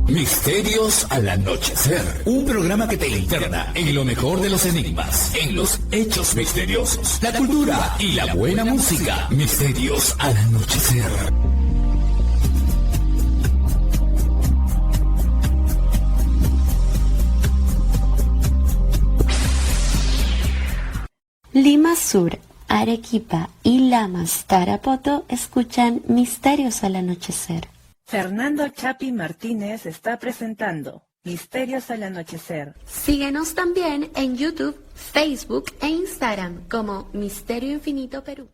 Misterios al anochecer, un programa que te interna en lo mejor de los enigmas, en los hechos misteriosos, la cultura y la buena música. Misterios al anochecer. Lima Sur, Arequipa y Lamas, Tarapoto escuchan Misterios al anochecer. Fernando Chapi Martínez está presentando Misterios al anochecer. Síguenos también en YouTube, Facebook e Instagram como Misterio Infinito Perú.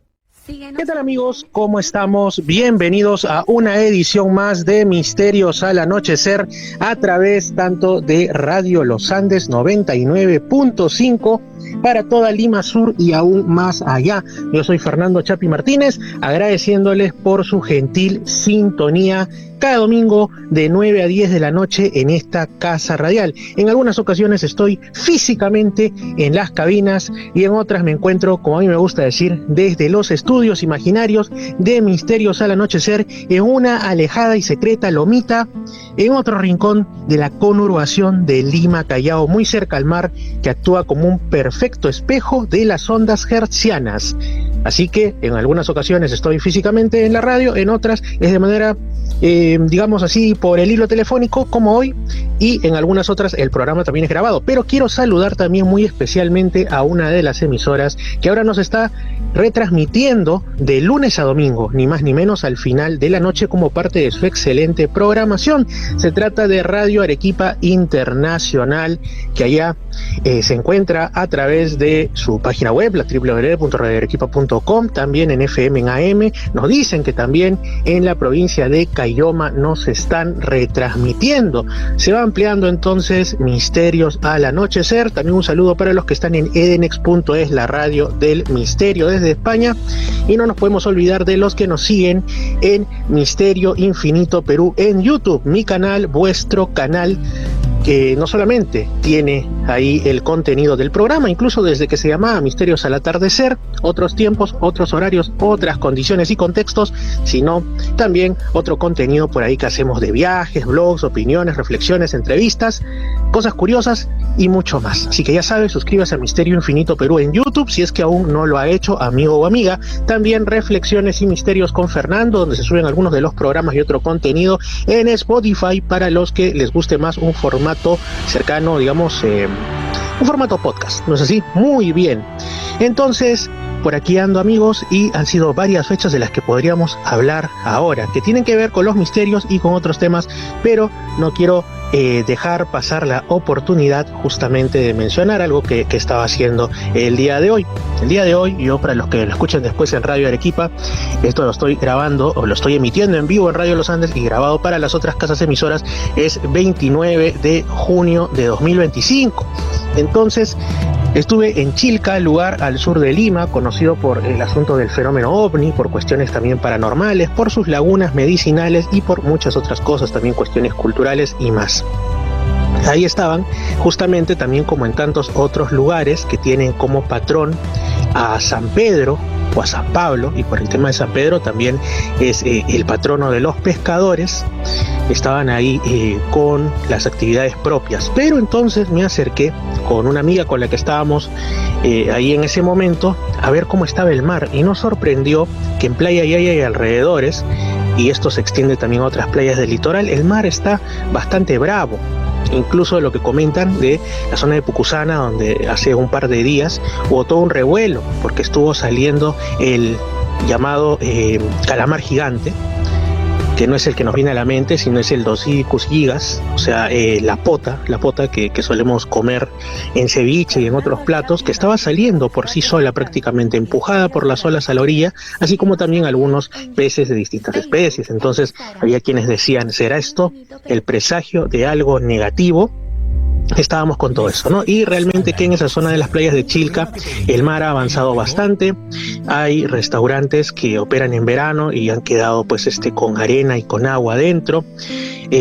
¿Qué tal, amigos? ¿Cómo estamos? Bienvenidos a una edición más de Misterios al Anochecer a través tanto de Radio Los Andes 99.5 para toda Lima Sur y aún más allá. Yo soy Fernando Chapi Martínez, agradeciéndoles por su gentil sintonía cada domingo de 9 a 10 de la noche en esta casa radial. En algunas ocasiones estoy físicamente en las cabinas y en otras me encuentro, como a mí me gusta decir, desde los estudios imaginarios de Misterios al Anochecer en una alejada y secreta lomita en otro rincón de la conurbación de Lima, Callao, muy cerca al mar, que actúa como un perfecto espejo de las ondas hertzianas. Así que en algunas ocasiones estoy físicamente en la radio, en otras es de manera, digamos así, por el hilo telefónico, como hoy, y en algunas otras el programa también es grabado. Pero quiero saludar también muy especialmente a una de las emisoras que ahora nos está retransmitiendo de lunes a domingo, ni más ni menos al final de la noche, como parte de su excelente programación. Se trata de Radio Arequipa Internacional, que allá se encuentra a través de su página web, la www.radioarequipa.com, también en FM, en AM. Nos dicen que también en la provincia de Cayoma nos están retransmitiendo. Se va ampliando entonces Misterios al Anochecer. También un saludo para los que están en edenex.es, la radio del misterio desde España. Y no nos podemos olvidar de los que nos siguen en Misterio Infinito Perú en YouTube, mi canal, vuestro canal, que no solamente tiene ahí el contenido del programa, incluso desde que se llamaba Misterios al Atardecer, otros tiempos, otros horarios, otras condiciones y contextos, sino también otro contenido por ahí que hacemos de viajes, blogs, opiniones, reflexiones, entrevistas, cosas curiosas y mucho más. Así que ya sabes, suscríbase a Misterio Infinito Perú en YouTube si es que aún no lo ha hecho, amigo o amiga. También Reflexiones y Misterios con Fernando, donde se suben algunos de los programas y otro contenido en Spotify para los que les guste más un formato cercano, digamos, un formato podcast, ¿no es así? Muy bien. Entonces, por aquí ando, amigos, y han sido varias fechas de las que podríamos hablar ahora, que tienen que ver con los misterios y con otros temas, pero no quiero dejar pasar la oportunidad justamente de mencionar algo que estaba haciendo el día de hoy. El día de hoy, yo, para los que lo escuchen después en Radio Arequipa, esto lo estoy grabando o lo estoy emitiendo en vivo en Radio Los Andes y grabado para las otras casas emisoras, es 29 de junio de 2025. Entonces, estuve en Chilca, lugar al sur de Lima, conocido por el asunto del fenómeno ovni, por cuestiones también paranormales, por sus lagunas medicinales y por muchas otras cosas, también cuestiones culturales y más. Ahí estaban, justamente también como en tantos otros lugares que tienen como patrón a San Pedro o a San Pablo, y por el tema de San Pedro también es el patrono de los pescadores. Estaban ahí con las actividades propias, pero entonces me acerqué con una amiga con la que estábamos ahí en ese momento a ver cómo estaba el mar, y nos sorprendió que en Playa Yaya y alrededores, y esto se extiende también a otras playas del litoral, el mar está bastante bravo. Incluso lo que comentan de la zona de Pucusana, donde hace un par de días hubo todo un revuelo porque estuvo saliendo el llamado calamar gigante, que no es el que nos viene a la mente, sino es el Dosidicus gigas, o sea, la pota que solemos comer en ceviche y en otros platos, que estaba saliendo por sí sola prácticamente, empujada por las olas a la orilla, así como también algunos peces de distintas especies. Entonces había quienes decían, ¿será esto el presagio de algo negativo? Estábamos con todo eso, ¿no? Y realmente que en esa zona de las playas de Chilca el mar ha avanzado bastante. Hay restaurantes que operan en verano y han quedado pues con arena y con agua adentro.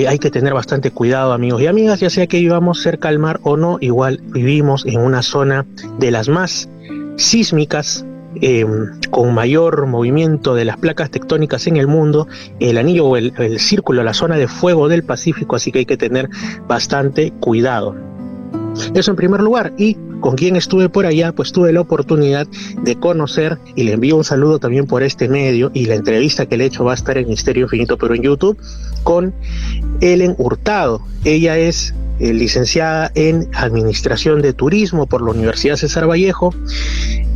Hay que tener bastante cuidado, amigos y amigas, ya sea que vivamos cerca al mar o no. Igual vivimos en una zona de las más sísmicas con mayor movimiento de las placas tectónicas en el mundo, el anillo o el círculo, la zona de fuego del Pacífico, así que hay que tener bastante cuidado. Eso en primer lugar. Y con quien estuve por allá, pues tuve la oportunidad de conocer, y le envío un saludo también por este medio, y la entrevista que le he hecho va a estar en Misterio Infinito pero en YouTube, con Ellen Hurtado. Ella es licenciada en Administración de Turismo por la Universidad César Vallejo,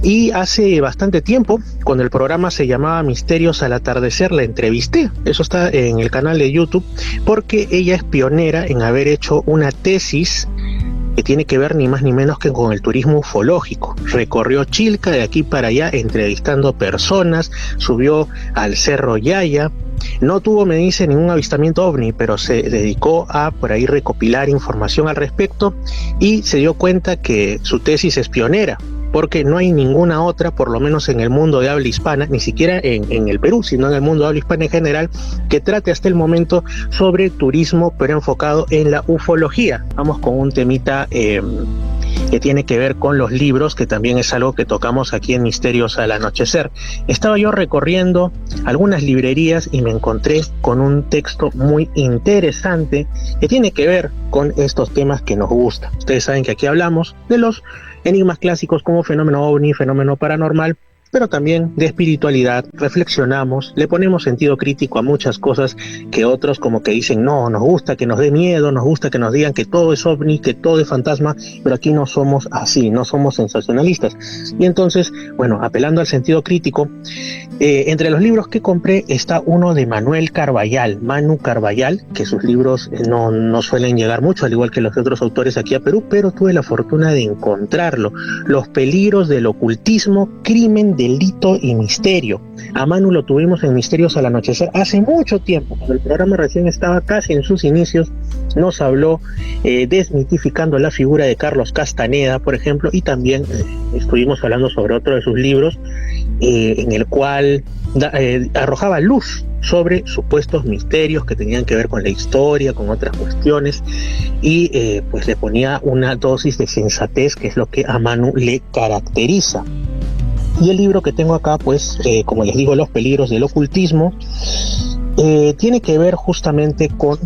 y hace bastante tiempo, cuando el programa se llamaba Misterios al Atardecer, la entrevisté. Eso está en el canal de YouTube, porque ella es pionera en haber hecho una tesis que tiene que ver ni más ni menos que con el turismo ufológico. Recorrió Chilca de aquí para allá entrevistando personas, subió al Cerro Yaya. No tuvo, me dice, ningún avistamiento ovni, pero se dedicó a por ahí recopilar información al respecto, y se dio cuenta que su tesis es pionera, porque no hay ninguna otra, por lo menos en el mundo de habla hispana, ni siquiera en el Perú, sino en el mundo de habla hispana en general, que trate hasta el momento sobre turismo, pero enfocado en la ufología. Vamos con un temita que tiene que ver con los libros, que también es algo que tocamos aquí en Misterios al Anochecer. Estaba yo recorriendo algunas librerías y me encontré con un texto muy interesante que tiene que ver con estos temas que nos gustan. Ustedes saben que aquí hablamos de los enigmas clásicos como fenómeno ovni, fenómeno paranormal, pero también de espiritualidad. Reflexionamos, le ponemos sentido crítico a muchas cosas que otros como que dicen, no, nos gusta que nos dé miedo, nos gusta que nos digan que todo es ovni, que todo es fantasma, pero aquí no somos así, no somos sensacionalistas. Y entonces, bueno, apelando al sentido crítico, entre los libros que compré está uno de Manuel Carballal, Manu Carballal, que sus libros no suelen llegar mucho, al igual que los de otros autores aquí a Perú, pero tuve la fortuna de encontrarlo. Los peligros del ocultismo, crimen, delito y misterio. A Manu lo tuvimos en Misterios al Anochecer hace mucho tiempo, cuando el programa recién estaba casi en sus inicios. Nos habló desmitificando la figura de Carlos Castaneda, por ejemplo, y también estuvimos hablando sobre otro de sus libros, en el cual arrojaba luz sobre supuestos misterios que tenían que ver con la historia, con otras cuestiones, y pues le ponía una dosis de sensatez, que es lo que a Manu le caracteriza. Y el libro que tengo acá, pues, como les digo, Los peligros del ocultismo, tiene que ver justamente con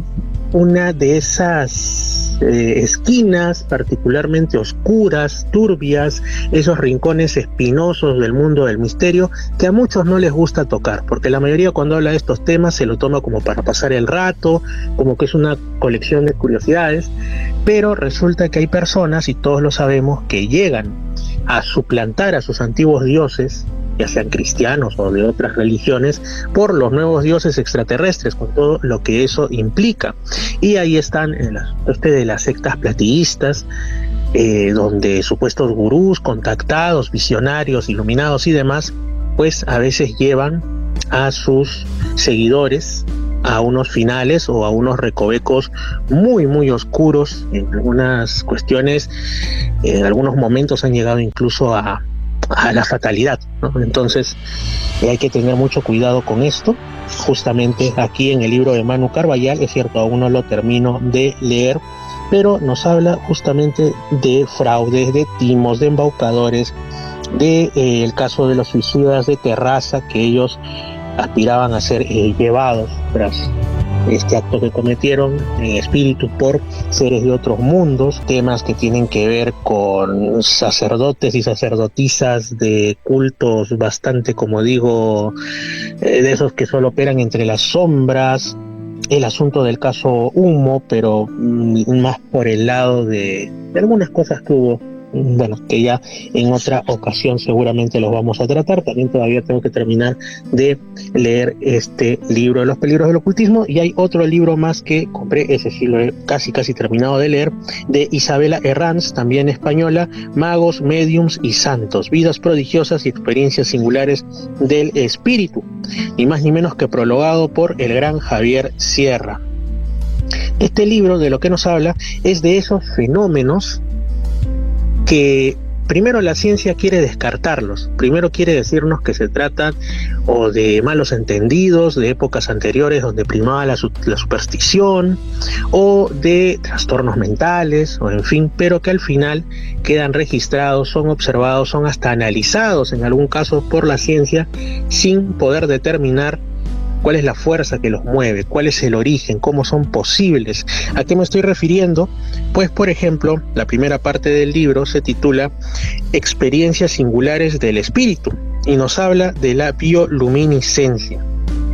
una de esas esquinas particularmente oscuras, turbias, esos rincones espinosos del mundo del misterio que a muchos no les gusta tocar, porque la mayoría cuando habla de estos temas se lo toma como para pasar el rato, como que es una colección de curiosidades, pero resulta que hay personas, y todos lo sabemos, que llegan a suplantar a sus antiguos dioses, ya sean cristianos o de otras religiones, por los nuevos dioses extraterrestres, con todo lo que eso implica. Y ahí están de las sectas plateístas, donde supuestos gurús, contactados, visionarios, iluminados y demás, pues a veces llevan a sus seguidores a unos finales o a unos recovecos muy muy oscuros. En algunas cuestiones, en algunos momentos han llegado incluso a la fatalidad, ¿no? Entonces hay que tener mucho cuidado con esto. Justamente aquí en el libro de Manu Carballal, es cierto, aún no lo termino de leer, pero nos habla justamente de fraudes, de timos, de embaucadores, de el caso de los suicidas de Terraza, que ellos aspiraban a ser llevados tras este acto que cometieron en espíritu por seres de otros mundos, temas que tienen que ver con sacerdotes y sacerdotisas de cultos bastante, como digo, de esos que solo operan entre las sombras, el asunto del caso Humo, pero más por el lado de algunas cosas que hubo, bueno, que ya en otra ocasión seguramente los vamos a tratar. También todavía tengo que terminar de leer este libro de Los peligros del ocultismo, y hay otro libro más que compré, ese sí lo he casi terminado de leer, de Isabela Herranz, también española, Magos, Mediums y Santos, vidas prodigiosas y experiencias singulares del espíritu, ni más ni menos que prologado por el gran Javier Sierra. Este libro de lo que nos habla es de esos fenómenos que primero la ciencia quiere descartarlos, primero quiere decirnos que se trata o de malos entendidos de épocas anteriores donde primaba la superstición, o de trastornos mentales, o en fin, pero que al final quedan registrados, son observados, son hasta analizados en algún caso por la ciencia sin poder determinar cuál es la fuerza que los mueve, cuál es el origen, cómo son posibles. ¿A qué me estoy refiriendo? Pues, por ejemplo, la primera parte del libro se titula Experiencias singulares del espíritu y nos habla de la bioluminiscencia.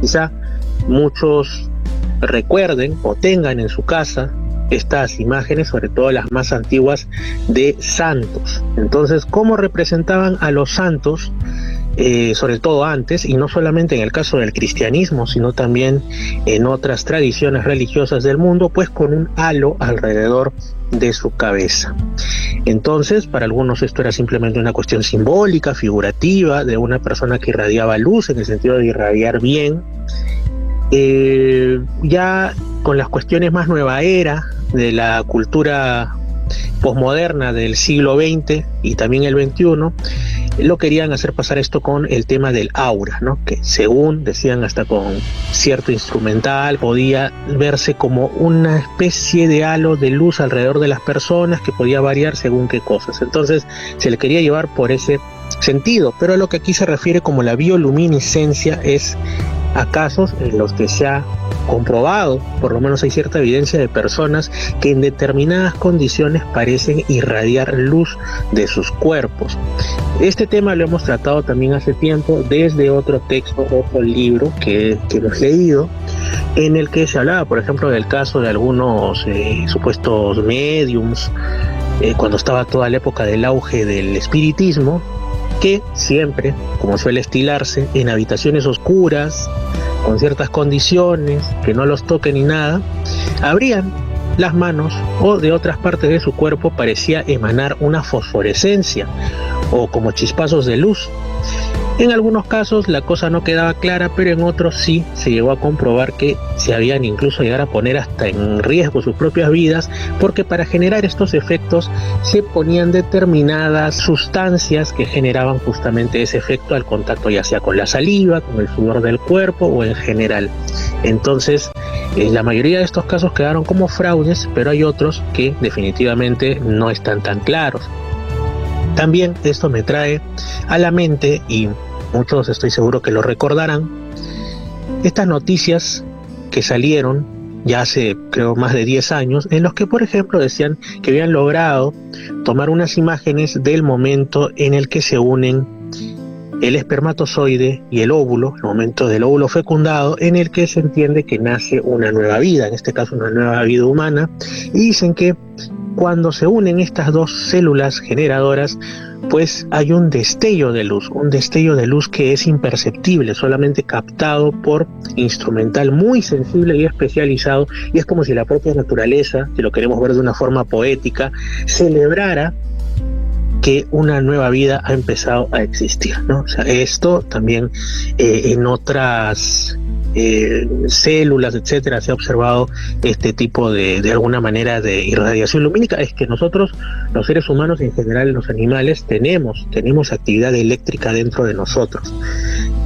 Quizá muchos recuerden o tengan en su casa estas imágenes, sobre todo las más antiguas, de santos. Entonces, ¿cómo representaban a los santos? Sobre todo antes, y no solamente en el caso del cristianismo, sino también en otras tradiciones religiosas del mundo, pues con un halo alrededor de su cabeza. Entonces, para algunos esto era simplemente una cuestión simbólica, figurativa, de una persona que irradiaba luz, en el sentido de irradiar bien. Ya con las cuestiones más nueva era, de la cultura posmoderna del siglo XX y también el XXI, lo querían hacer pasar esto con el tema del aura, ¿no? Que según decían hasta con cierto instrumental podía verse como una especie de halo de luz alrededor de las personas que podía variar según qué cosas. Entonces se le quería llevar por ese sentido, pero a lo que aquí se refiere como la bioluminiscencia es a casos en los que se ha comprobado, por lo menos hay cierta evidencia de personas que en determinadas condiciones parecen irradiar luz de sus cuerpos. Este tema lo hemos tratado también hace tiempo desde otro texto, otro libro que hemos leído, en el que se hablaba, por ejemplo, del caso de algunos supuestos médiums, cuando estaba toda la época del auge del espiritismo, que siempre, como suele estilarse, en habitaciones oscuras, con ciertas condiciones, que no los toquen ni nada, abrían las manos o de otras partes de su cuerpo parecía emanar una fosforescencia o como chispazos de luz. En algunos casos la cosa no quedaba clara, pero en otros sí se llegó a comprobar que se habían incluso llegar a poner hasta en riesgo sus propias vidas, porque para generar estos efectos se ponían determinadas sustancias que generaban justamente ese efecto al contacto, ya sea con la saliva, con el sudor del cuerpo o en general. Entonces, la mayoría de estos casos quedaron como fraudes, pero hay otros que definitivamente no están tan claros. También esto me trae a la mente, y muchos estoy seguro que lo recordarán, estas noticias que salieron ya hace creo más de 10 años, en los que por ejemplo decían que habían logrado tomar unas imágenes del momento en el que se unen el espermatozoide y el óvulo, el momento del óvulo fecundado, en el que se entiende que nace una nueva vida, en este caso una nueva vida humana, y dicen que cuando se unen estas dos células generadoras, pues hay un destello de luz que es imperceptible, solamente captado por instrumental muy sensible y especializado, y es como si la propia naturaleza, si lo queremos ver de una forma poética, celebrara que una nueva vida ha empezado a existir, ¿no? O sea, esto también en otras células, etcétera, se ha observado este tipo de alguna manera de irradiación lumínica. Es que nosotros, los seres humanos, en general los animales, tenemos actividad eléctrica dentro de nosotros,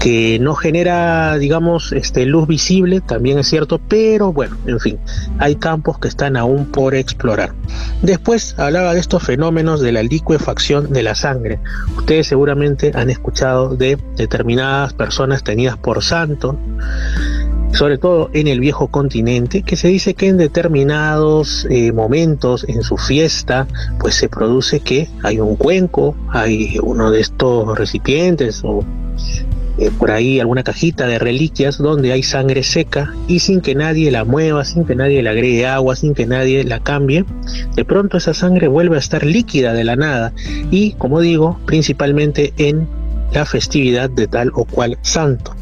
que no genera, digamos, luz visible, también es cierto, pero bueno, en fin, hay campos que están aún por explorar. Después hablaba de estos fenómenos de la licuefacción de la sangre. Ustedes seguramente han escuchado de determinadas personas tenidas por santo, sobre todo en el viejo continente, que se dice que en determinados momentos en su fiesta, pues se produce que hay un cuenco, hay uno de estos recipientes o por ahí alguna cajita de reliquias donde hay sangre seca, y sin que nadie la mueva, sin que nadie le agregue agua, sin que nadie la cambie, de pronto esa sangre vuelve a estar líquida de la nada, y como digo, principalmente en la festividad de tal o cual santo.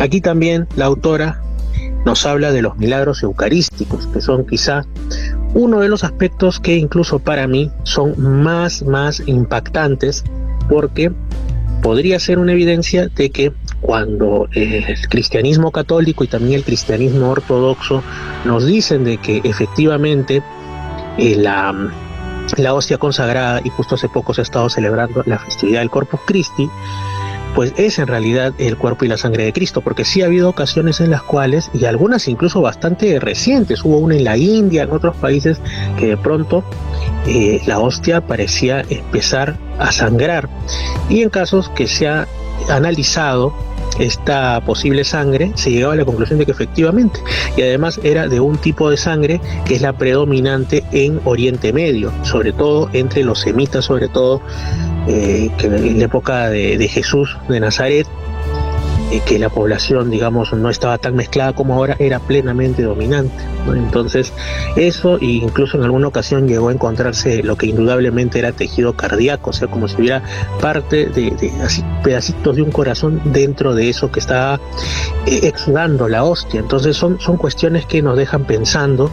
Aquí también la autora nos habla de los milagros eucarísticos, que son quizá uno de los aspectos que incluso para mí son más impactantes, porque podría ser una evidencia de que cuando el cristianismo católico y también el cristianismo ortodoxo nos dicen de que efectivamente la la hostia consagrada, y justo hace poco se ha estado celebrando la festividad del Corpus Christi, pues es en realidad el cuerpo y la sangre de Cristo, porque sí ha habido ocasiones en las cuales, y algunas incluso bastante recientes, hubo una en la India, en otros países, que de pronto la hostia parecía empezar a sangrar, y en casos que se ha analizado esta posible sangre, se llegaba a la conclusión de que efectivamente, y además era de un tipo de sangre que es la predominante en Oriente Medio, sobre todo entre los semitas, sobre todo que en la época de Jesús de Nazaret, que la población, digamos, no estaba tan mezclada como ahora, era plenamente dominante, ¿no? Entonces eso, e incluso en alguna ocasión llegó a encontrarse lo que indudablemente era tejido cardíaco, o sea, como si hubiera parte de así, pedacitos de un corazón dentro de eso que estaba exudando la hostia. Entonces son cuestiones que nos dejan pensando,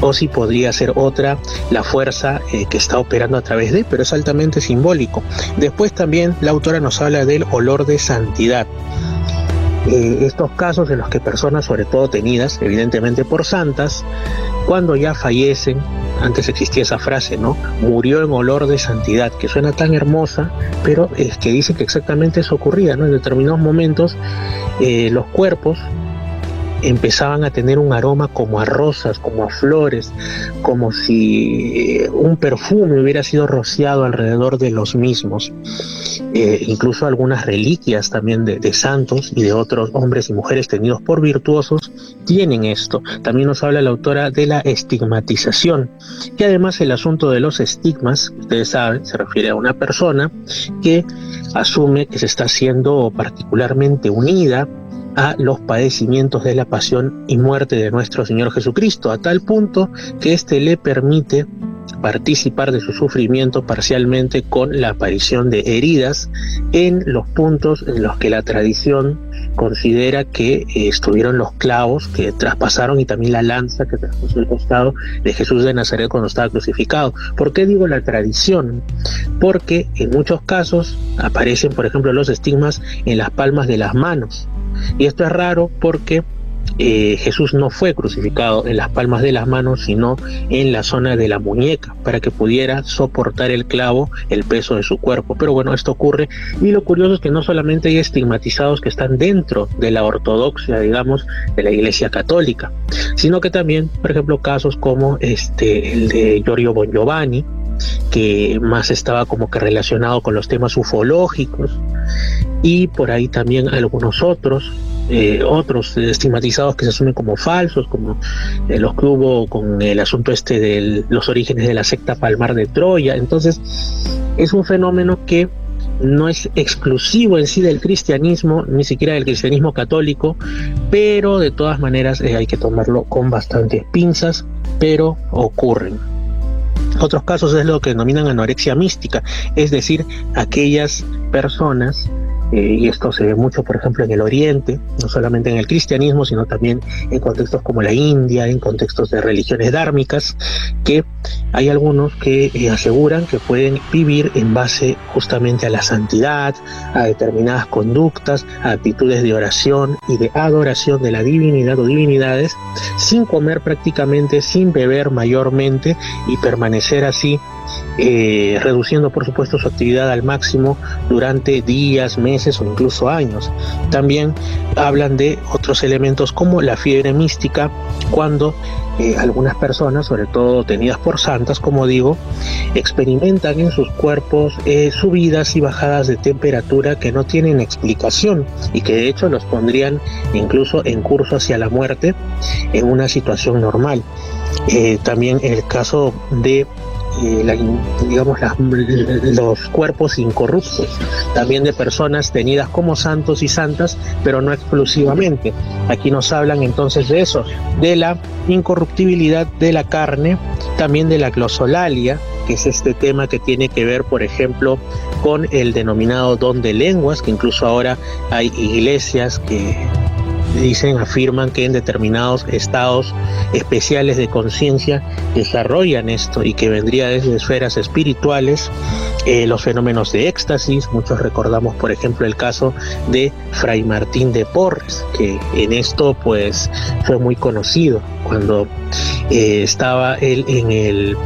o si podría ser otra la fuerza que está operando a través de, pero es altamente simbólico. Después también la autora nos habla del olor de santidad. Estos casos en los que personas, sobre todo tenidas evidentemente por santas, cuando ya fallecen, antes existía esa frase, ¿no? Murió en olor de santidad, que suena tan hermosa, pero es que dice que exactamente eso ocurría, ¿no? En determinados momentos los cuerpos empezaban a tener un aroma como a rosas, como a flores, como si un perfume hubiera sido rociado alrededor de los mismos. Incluso algunas reliquias también de santos y de otros hombres y mujeres tenidos por virtuosos tienen esto. También nos habla la autora de la estigmatización, que además el asunto de los estigmas, ustedes saben, se refiere a una persona que asume que se está siendo particularmente unida a los padecimientos de la pasión y muerte de nuestro Señor Jesucristo, a tal punto que éste le permite participar de su sufrimiento parcialmente con la aparición de heridas en los puntos en los que la tradición considera que estuvieron los clavos que traspasaron, y también la lanza que traspasó el costado de Jesús de Nazaret cuando estaba crucificado. ¿Por qué digo la tradición? Porque en muchos casos aparecen, por ejemplo, los estigmas en las palmas de las manos, y esto es raro porque Jesús no fue crucificado en las palmas de las manos, sino en la zona de la muñeca, para que pudiera soportar el clavo, el peso de su cuerpo. Pero bueno, esto ocurre, y lo curioso es que no solamente hay estigmatizados que están dentro de la ortodoxia, digamos, de la Iglesia Católica, sino que también, por ejemplo, casos como el de Giorgio Bon Giovanni, que más estaba como que relacionado con los temas ufológicos, y por ahí también algunos otros estigmatizados que se asumen como falsos, como los que hubo con el asunto de los orígenes de la secta Palmar de Troya. Entonces es un fenómeno que no es exclusivo en sí del cristianismo, ni siquiera del cristianismo católico, pero de todas maneras hay que tomarlo con bastantes pinzas, pero ocurren. Otros casos es lo que denominan anorexia mística, es decir, aquellas personas, y esto se ve mucho, por ejemplo, en el Oriente, no solamente en el cristianismo, sino también en contextos como la India, en contextos de religiones dármicas, que hay algunos que aseguran que pueden vivir en base justamente a la santidad, a determinadas conductas, a actitudes de oración y de adoración de la divinidad o divinidades, sin comer prácticamente, sin beber mayormente, y permanecer así, reduciendo por supuesto su actividad al máximo durante días, meses o incluso años. También hablan de otros elementos como la fiebre mística, cuando algunas personas, sobre todo tenidas por santas, como digo, experimentan en sus cuerpos subidas y bajadas de temperatura que no tienen explicación, y que de hecho los pondrían incluso en curso hacia la muerte en una situación normal. También el caso de los cuerpos incorruptos, también de personas tenidas como santos y santas, pero no exclusivamente. Aquí nos hablan entonces de eso, de la incorruptibilidad de la carne, también de la glosolalia, que es este tema que tiene que ver, por ejemplo, con el denominado don de lenguas, que incluso ahora hay iglesias que afirman que en determinados estados especiales de conciencia desarrollan esto, y que vendría desde esferas espirituales. Los fenómenos de éxtasis, muchos recordamos por ejemplo el caso de Fray Martín de Porres, que en esto pues fue muy conocido cuando estaba él en el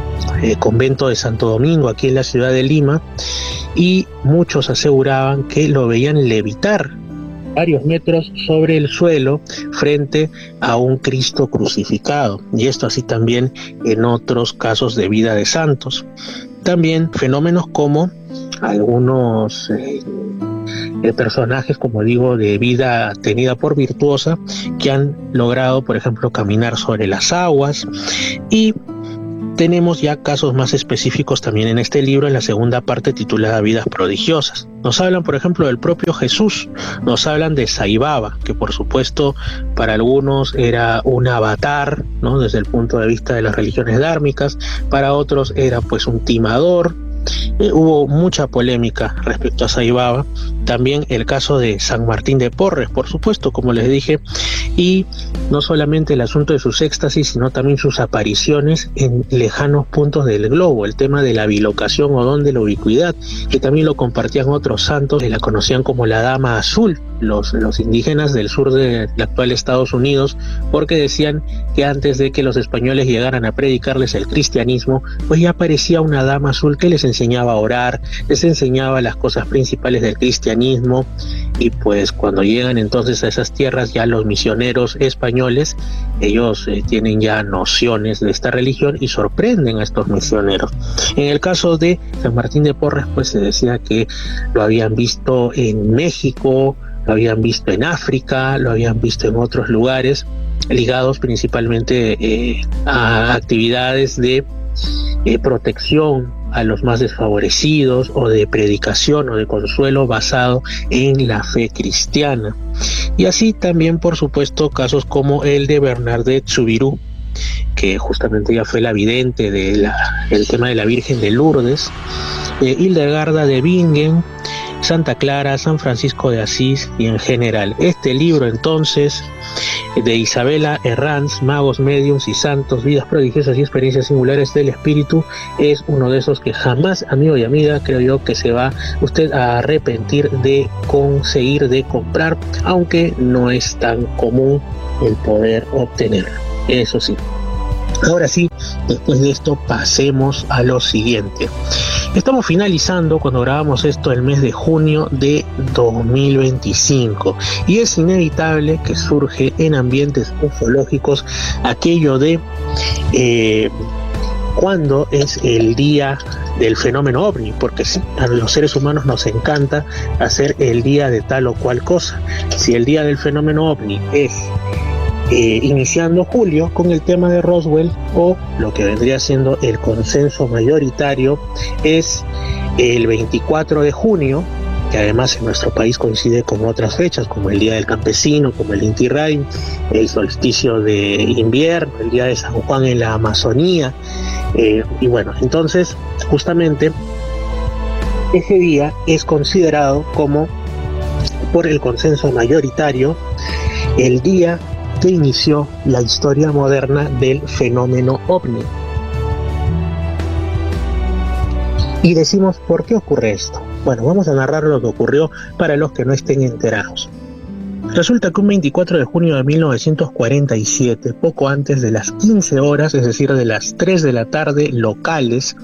convento de Santo Domingo, aquí en la ciudad de Lima, y muchos aseguraban que lo veían levitar varios metros sobre el suelo frente a un Cristo crucificado, y esto así también en otros casos de vida de santos. También fenómenos como algunos personajes, como digo, de vida tenida por virtuosa, que han logrado, por ejemplo, caminar sobre las aguas. Y tenemos ya casos más específicos también en este libro, en la segunda parte titulada Vidas Prodigiosas. Nos hablan, por ejemplo, del propio Jesús, nos hablan de Saibaba, que por supuesto para algunos era un avatar, ¿no?, desde el punto de vista de las religiones dármicas, para otros era pues un timador. Hubo mucha polémica respecto a Saibaba. También el caso de San Martín de Porres, por supuesto, como les dije, y no solamente el asunto de sus éxtasis, sino también sus apariciones en lejanos puntos del globo, el tema de la bilocación o don de la ubicuidad, que también lo compartían otros santos, que la conocían como la Dama Azul, los indígenas del sur del actual Estados Unidos, porque decían que antes de que los españoles llegaran a predicarles el cristianismo, pues ya aparecía una Dama Azul que les enseñaba a orar, les enseñaba las cosas principales del cristianismo, y pues cuando llegan entonces a esas tierras ya los misioneros españoles, ellos tienen ya nociones de esta religión y sorprenden a estos misioneros. En el caso de San Martín de Porres, pues se decía que lo habían visto en México, lo habían visto en África, lo habían visto en otros lugares, ligados principalmente a actividades de protección a los más desfavorecidos, o de predicación o de consuelo basado en la fe cristiana. Y así también, por supuesto, casos como el de Bernadette Soubirous, que justamente ya fue la vidente del tema de la Virgen de Lourdes, Hildegarda de Bingen, Santa Clara, San Francisco de Asís y en general. Este libro entonces de Isabela Herranz, Magos, Médiuns y Santos, Vidas Prodigiosas y Experiencias Singulares del Espíritu, es uno de esos que jamás, amigo y amiga, creo yo que se va usted a arrepentir de conseguir, de comprar, aunque no es tan común el poder obtenerlo, eso sí. Ahora sí, después de esto pasemos a lo siguiente. Estamos finalizando, cuando grabamos esto, el mes de junio de 2025, y es inevitable que surge en ambientes ufológicos aquello de cuándo es el día del fenómeno ovni, porque sí, a los seres humanos nos encanta hacer el día de tal o cual cosa. Si el día del fenómeno ovni es iniciando julio con el tema de Roswell, o lo que vendría siendo el consenso mayoritario es el 24 de junio, que además en nuestro país coincide con otras fechas como el Día del Campesino, como el Inti Raymi, el solsticio de invierno, el Día de San Juan en la Amazonía, y bueno, entonces justamente ese día es considerado como, por el consenso mayoritario, el día que inició la historia moderna del fenómeno ovni. Y decimos, ¿por qué ocurre esto? Bueno, vamos a narrar lo que ocurrió para los que no estén enterados. Resulta que un 24 de junio de 1947, poco antes de las 15 horas, es decir, de las 3 de la tarde locales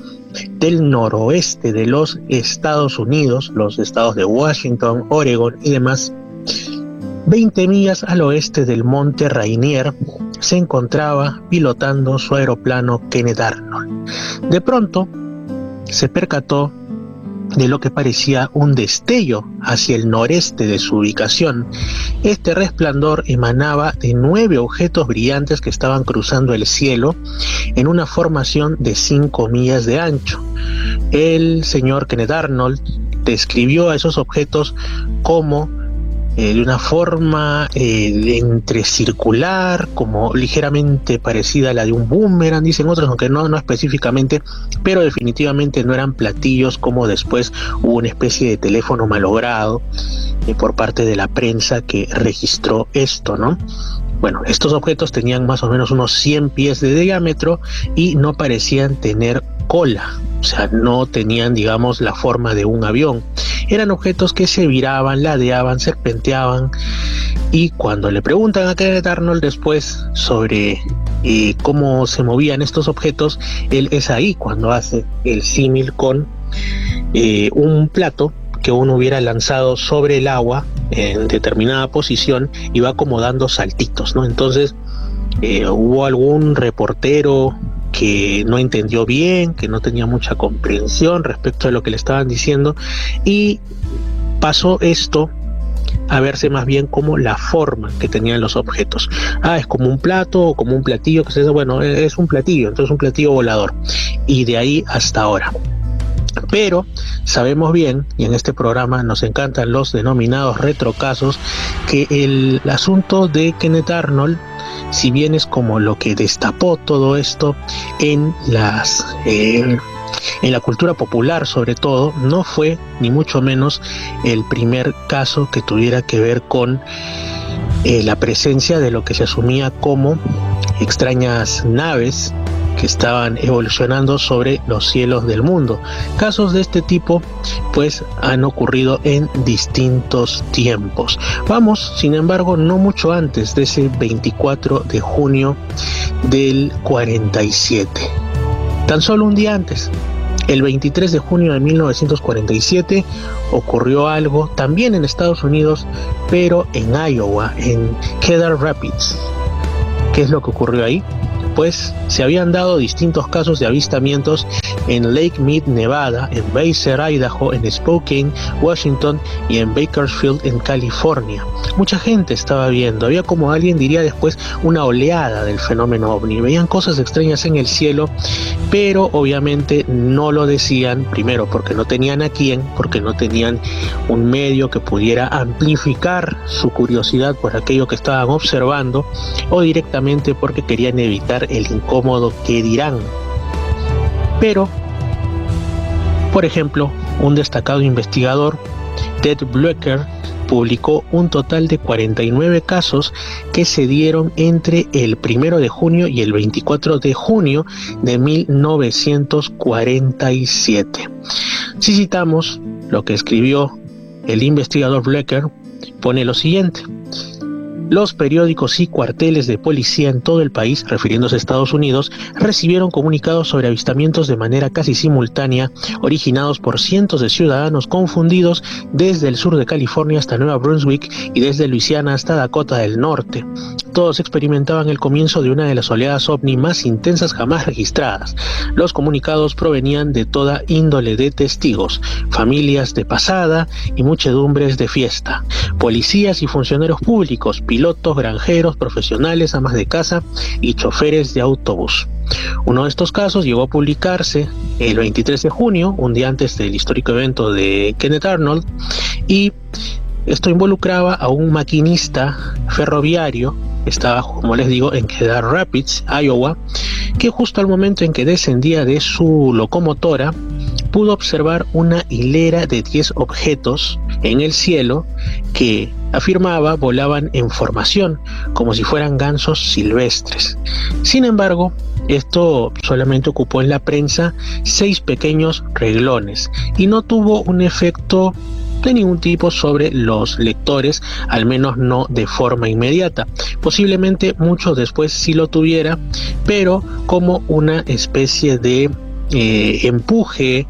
del noroeste de los Estados Unidos, los estados de Washington, Oregon y demás, 20 millas al oeste del monte Rainier, se encontraba pilotando su aeroplano Kenneth Arnold. De pronto se percató de lo que parecía un destello hacia el noreste de su ubicación. Este resplandor emanaba de 9 objetos brillantes que estaban cruzando el cielo en una formación de 5 millas de ancho. El señor Kenneth Arnold describió a esos objetos como de una forma entre circular, como ligeramente parecida a la de un boomerang, dicen otros, aunque no específicamente, pero definitivamente no eran platillos, como después hubo una especie de teléfono malogrado por parte de la prensa que registró esto, ¿no? Bueno, estos objetos tenían más o menos unos 100 pies de diámetro y no parecían tener cola, o sea, no tenían, digamos, la forma de un avión. Eran objetos que se viraban, ladeaban, serpenteaban, y cuando le preguntan a Kenneth Arnold después sobre cómo se movían estos objetos, él es ahí cuando hace el símil con un plato que uno hubiera lanzado sobre el agua en determinada posición y va como dando saltitos, ¿no? Entonces hubo algún reportero que no entendió bien, que no tenía mucha comprensión respecto a lo que le estaban diciendo, y pasó esto a verse más bien como la forma que tenían los objetos. Es como un plato o como un platillo, que se dice, bueno, es un platillo, entonces un platillo volador, y de ahí hasta ahora. Pero sabemos bien, y en este programa nos encantan los denominados retrocasos, que el asunto de Kenneth Arnold, si bien es como lo que destapó todo esto en la cultura popular sobre todo, no fue ni mucho menos el primer caso que tuviera que ver con la presencia de lo que se asumía como extrañas naves que estaban evolucionando sobre los cielos del mundo. Casos de este tipo pues han ocurrido en distintos tiempos. Vamos, sin embargo, no mucho antes de ese 24 de junio del 47. Tan solo un día antes, el 23 de junio de 1947, ocurrió algo también en Estados Unidos, pero en Iowa, en Cedar Rapids. ¿Qué es lo que ocurrió ahí? Pues se habían dado distintos casos de avistamientos en Lake Mead, Nevada, en Bayser, Idaho, en Spokane, Washington y en Bakersfield, en California. Mucha gente estaba viendo, había, como alguien diría después, una oleada del fenómeno ovni. Veían cosas extrañas en el cielo, pero obviamente no lo decían, primero porque no tenían a quién, porque no tenían un medio que pudiera amplificar su curiosidad por aquello que estaban observando, o directamente porque querían evitar el incómodo "qué dirán". Pero, por ejemplo, un destacado investigador, Ted Bleeker, publicó un total de 49 casos que se dieron entre el 1 de junio y el 24 de junio de 1947. Si citamos lo que escribió el investigador Bleeker, pone lo siguiente: los periódicos y cuarteles de policía en todo el país, refiriéndose a Estados Unidos, recibieron comunicados sobre avistamientos de manera casi simultánea, originados por cientos de ciudadanos confundidos desde el sur de California hasta Nueva Brunswick y desde Luisiana hasta Dakota del Norte. Todos experimentaban el comienzo de una de las oleadas ovni más intensas jamás registradas. Los comunicados provenían de toda índole de testigos, familias de pasada y muchedumbres de fiesta, policías y funcionarios públicos, pilotos, granjeros, profesionales, amas de casa y choferes de autobús. Uno de estos casos llegó a publicarse el 23 de junio, un día antes del histórico evento de Kenneth Arnold, y esto involucraba a un maquinista ferroviario que estaba, como les digo, en Cedar Rapids, Iowa, que justo al momento en que descendía de su locomotora pudo observar una hilera de 10 objetos en el cielo que, afirmaba, volaban en formación, como si fueran gansos silvestres. Sin embargo, esto solamente ocupó en la prensa 6 pequeños renglones y no tuvo un efecto de ningún tipo sobre los lectores, al menos no de forma inmediata. Posiblemente mucho después sí lo tuviera, pero como una especie de empuje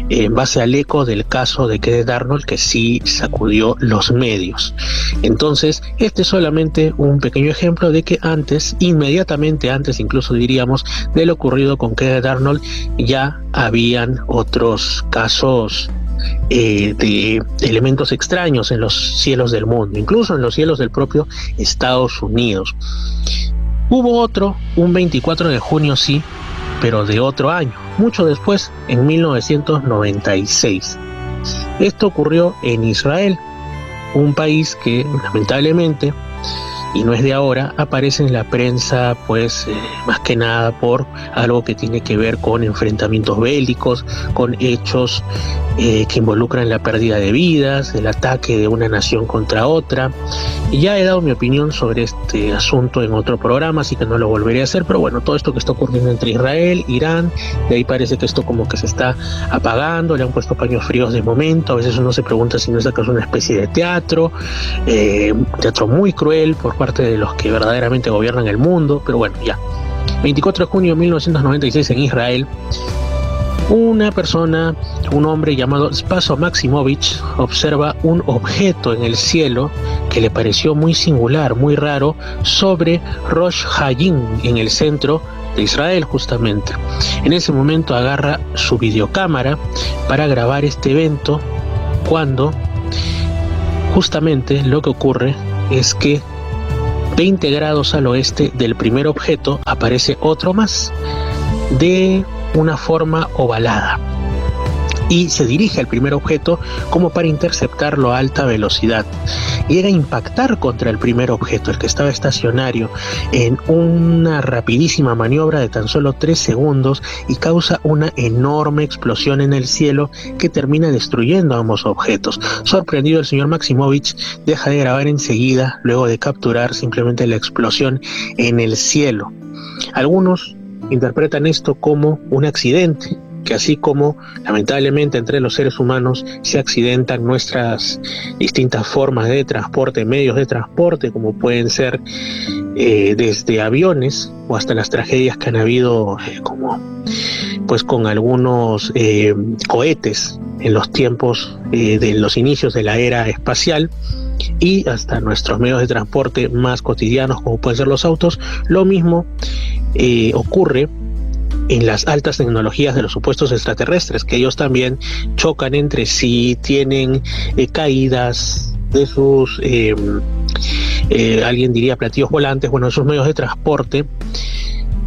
en base al eco del caso de Kenneth Arnold, que sí sacudió los medios. Entonces, este es solamente un pequeño ejemplo de que antes, inmediatamente antes, incluso diríamos, de lo ocurrido con Kenneth Arnold, ya habían otros casos de elementos extraños en los cielos del mundo, incluso en los cielos del propio Estados Unidos. Hubo otro, un 24 de junio sí, pero de otro año, mucho después, en 1996. Esto ocurrió en Israel, un país que lamentablemente y no es de ahora, aparece en la prensa pues más que nada por algo que tiene que ver con enfrentamientos bélicos, con hechos que involucran la pérdida de vidas, el ataque de una nación contra otra. Y ya he dado mi opinión sobre este asunto en otro programa, así que no lo volveré a hacer, pero bueno, todo esto que está ocurriendo entre Israel, Irán, de ahí parece que esto como que se está apagando, le han puesto paños fríos de momento. A veces uno se pregunta si no es acaso una especie de teatro, teatro muy cruel por parte de los que verdaderamente gobiernan el mundo, pero bueno, ya. 24 de junio de 1996 en Israel, una persona, un hombre llamado Spaso Maximovich, observa un objeto en el cielo que le pareció muy singular, muy raro, sobre Rosh Hayim, en el centro de Israel justamente. En ese momento agarra su videocámara para grabar este evento, cuando justamente lo que ocurre es que 20 grados al oeste del primer objeto aparece otro más, de una forma ovalada, y se dirige al primer objeto como para interceptarlo a alta velocidad. Llega a impactar contra el primer objeto, el que estaba estacionario, en una rapidísima maniobra de tan solo 3 segundos y causa una enorme explosión en el cielo que termina destruyendo ambos objetos. Sorprendido, el señor Maximovich deja de grabar enseguida, luego de capturar simplemente la explosión en el cielo. Algunos interpretan esto como un accidente, que así como lamentablemente entre los seres humanos se accidentan nuestras distintas formas de transporte, medios de transporte, como pueden ser desde aviones o hasta las tragedias que han habido como pues con algunos cohetes en los tiempos de los inicios de la era espacial, y hasta nuestros medios de transporte más cotidianos como pueden ser los autos. Lo mismo ocurre en las altas tecnologías de los supuestos extraterrestres, que ellos también chocan entre sí, tienen caídas de sus, alguien diría platillos volantes, bueno, de sus medios de transporte.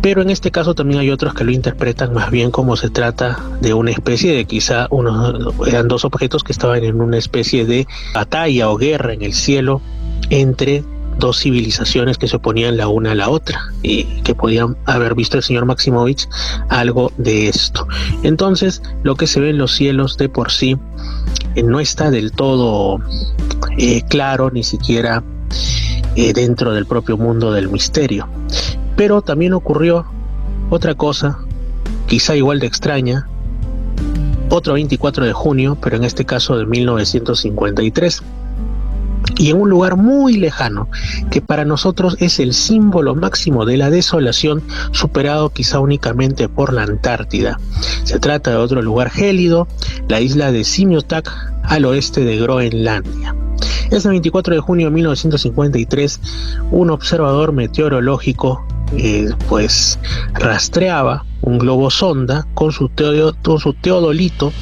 Pero en este caso también hay otros que lo interpretan más bien como se trata de una especie de, quizá eran 2 objetos que estaban en una especie de batalla o guerra en el cielo entre 2 civilizaciones que se oponían la una a la otra, y que podían haber visto el señor Maximovich algo de esto. Entonces, lo que se ve en los cielos de por sí no está del todo claro, ni siquiera dentro del propio mundo del misterio. Pero también ocurrió otra cosa, quizá igual de extraña, otro 24 de junio, pero en este caso de 1953. Y en un lugar muy lejano, que para nosotros es el símbolo máximo de la desolación, superado quizá únicamente por la Antártida. Se trata de otro lugar gélido, la isla de Simiotak, al oeste de Groenlandia. Ese 24 de junio de 1953, un observador meteorológico pues rastreaba un globo sonda con su teodolito,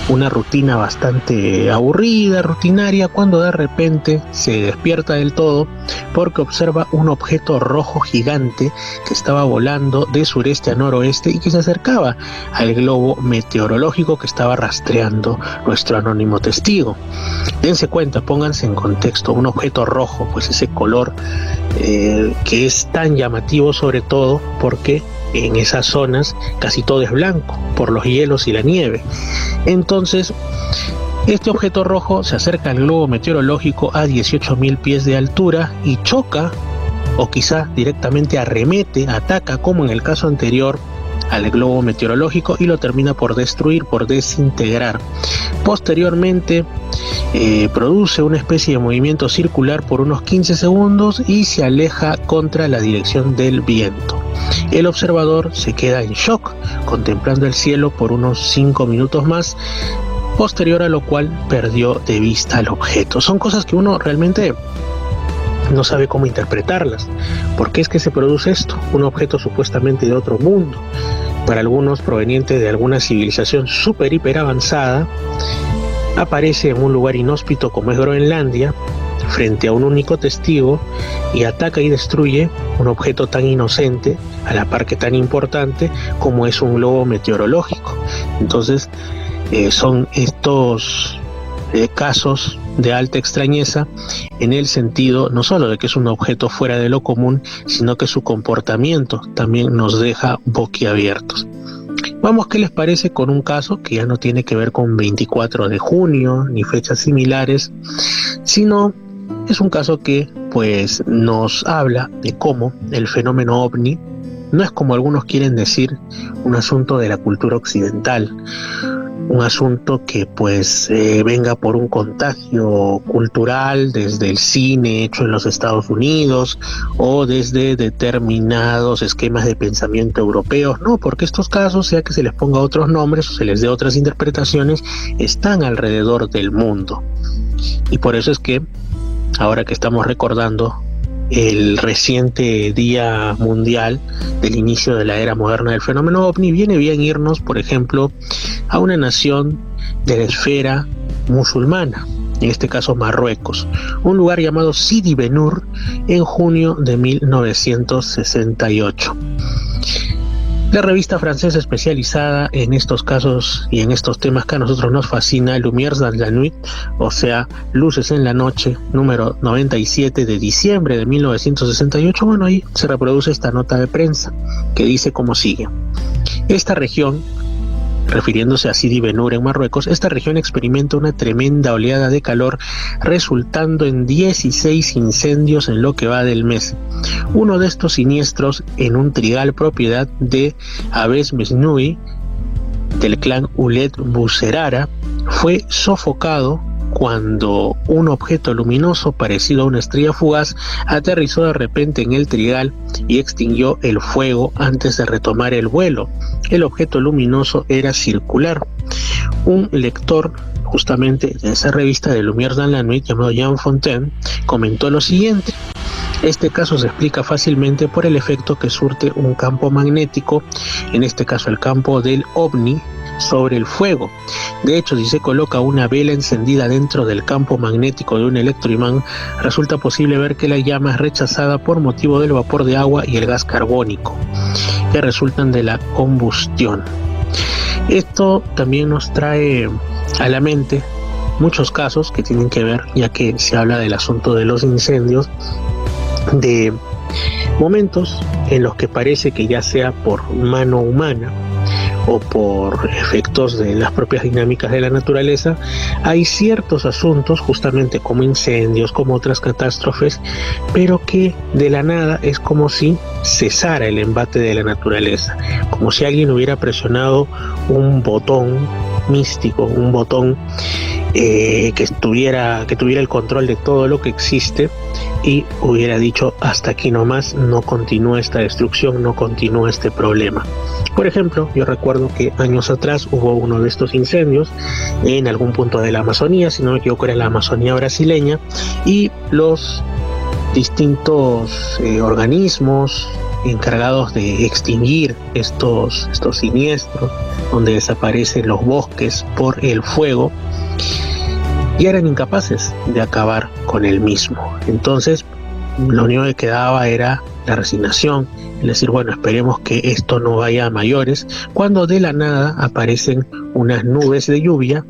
una rutina bastante aburrida, rutinaria, cuando de repente se despierta del todo porque observa un objeto rojo gigante que estaba volando de sureste a noroeste y que se acercaba al globo meteorológico que estaba rastreando nuestro anónimo testigo. Dense cuenta, pónganse en contexto, un objeto rojo, pues ese color que es tan llamativo, sobre todo porque en esas zonas casi todo es blanco por los hielos y la nieve. Entonces, este objeto rojo se acerca al globo meteorológico a 18.000 pies de altura y choca, o quizá directamente arremete, ataca, como en el caso anterior, al globo meteorológico y lo termina por destruir, por desintegrar. Posteriormente produce una especie de movimiento circular por unos 15 segundos y se aleja contra la dirección del viento. El observador se queda en shock, contemplando el cielo por unos 5 minutos más, posterior a lo cual perdió de vista el objeto. Son cosas que uno realmente no sabe cómo interpretarlas. ¿Por qué es que se produce esto? Un objeto supuestamente de otro mundo, para algunos proveniente de alguna civilización súper hiper avanzada, aparece en un lugar inhóspito como es Groenlandia, frente a un único testigo, y ataca y destruye un objeto tan inocente, a la par que tan importante como es un globo meteorológico. Entonces son estos casos de alta extrañeza en el sentido no solo de que es un objeto fuera de lo común, sino que su comportamiento también nos deja boquiabiertos. Vamos, ¿qué les parece con un caso que ya no tiene que ver con 24 de junio ni fechas similares, sino es un caso que pues nos habla de cómo el fenómeno ovni no es, como algunos quieren decir, un asunto de la cultura occidental, un asunto que pues venga por un contagio cultural desde el cine hecho en los Estados Unidos o desde determinados esquemas de pensamiento europeos. No, porque estos casos, sea que se les ponga otros nombres o se les dé otras interpretaciones, están alrededor del mundo. Y por eso es que ahora que estamos recordando el reciente Día Mundial del inicio de la era moderna del fenómeno ovni, viene bien irnos, por ejemplo, a una nación de la esfera musulmana, en este caso Marruecos, un lugar llamado Sidi Benur, en junio de 1968. La revista francesa especializada en estos casos y en estos temas que a nosotros nos fascina, Lumières dans la nuit, o sea, Luces en la noche, número 97 de diciembre de 1968, bueno, ahí se reproduce esta nota de prensa que dice como sigue: esta región, refiriéndose a Sidi Benur en Marruecos, esta región experimenta una tremenda oleada de calor resultando en 16 incendios en lo que va del mes. Uno de estos siniestros en un trigal propiedad de Abes Mesnoui, del clan Ouled Bouserara, fue sofocado cuando un objeto luminoso parecido a una estrella fugaz aterrizó de repente en el trigal y extinguió el fuego antes de retomar el vuelo. El objeto luminoso era circular. Un lector justamente de esa revista de Lumière dans la nuit, llamado Jean Fontaine, comentó lo siguiente: este caso se explica fácilmente por el efecto que surte un campo magnético, en este caso el campo del ovni, sobre el fuego. De hecho, si se coloca una vela encendida dentro del campo magnético de un electroimán, resulta posible ver que la llama es rechazada por motivo del vapor de agua y el gas carbónico que resultan de la combustión. Esto también nos trae a la mente muchos casos que tienen que ver, ya que se habla del asunto de los incendios, de momentos en los que parece que, ya sea por mano humana o por efectos de las propias dinámicas de la naturaleza, hay ciertos asuntos, justamente como incendios, como otras catástrofes, pero que de la nada es como si cesara el embate de la naturaleza, como si alguien hubiera presionado un botón místico, un botón que tuviera el control de todo lo que existe y hubiera dicho: hasta aquí nomás, no continúa esta destrucción, no continúa este problema. Por ejemplo, yo recuerdo que años atrás hubo uno de estos incendios en algún punto de la Amazonía, si no me equivoco era la Amazonía brasileña, y los distintos organismos encargados de extinguir estos siniestros, donde desaparecen los bosques por el fuego, ya eran incapaces de acabar con el mismo. Entonces, lo único que quedaba era la resignación, es decir, bueno, esperemos que esto no vaya a mayores, cuando de la nada aparecen unas nubes de lluvia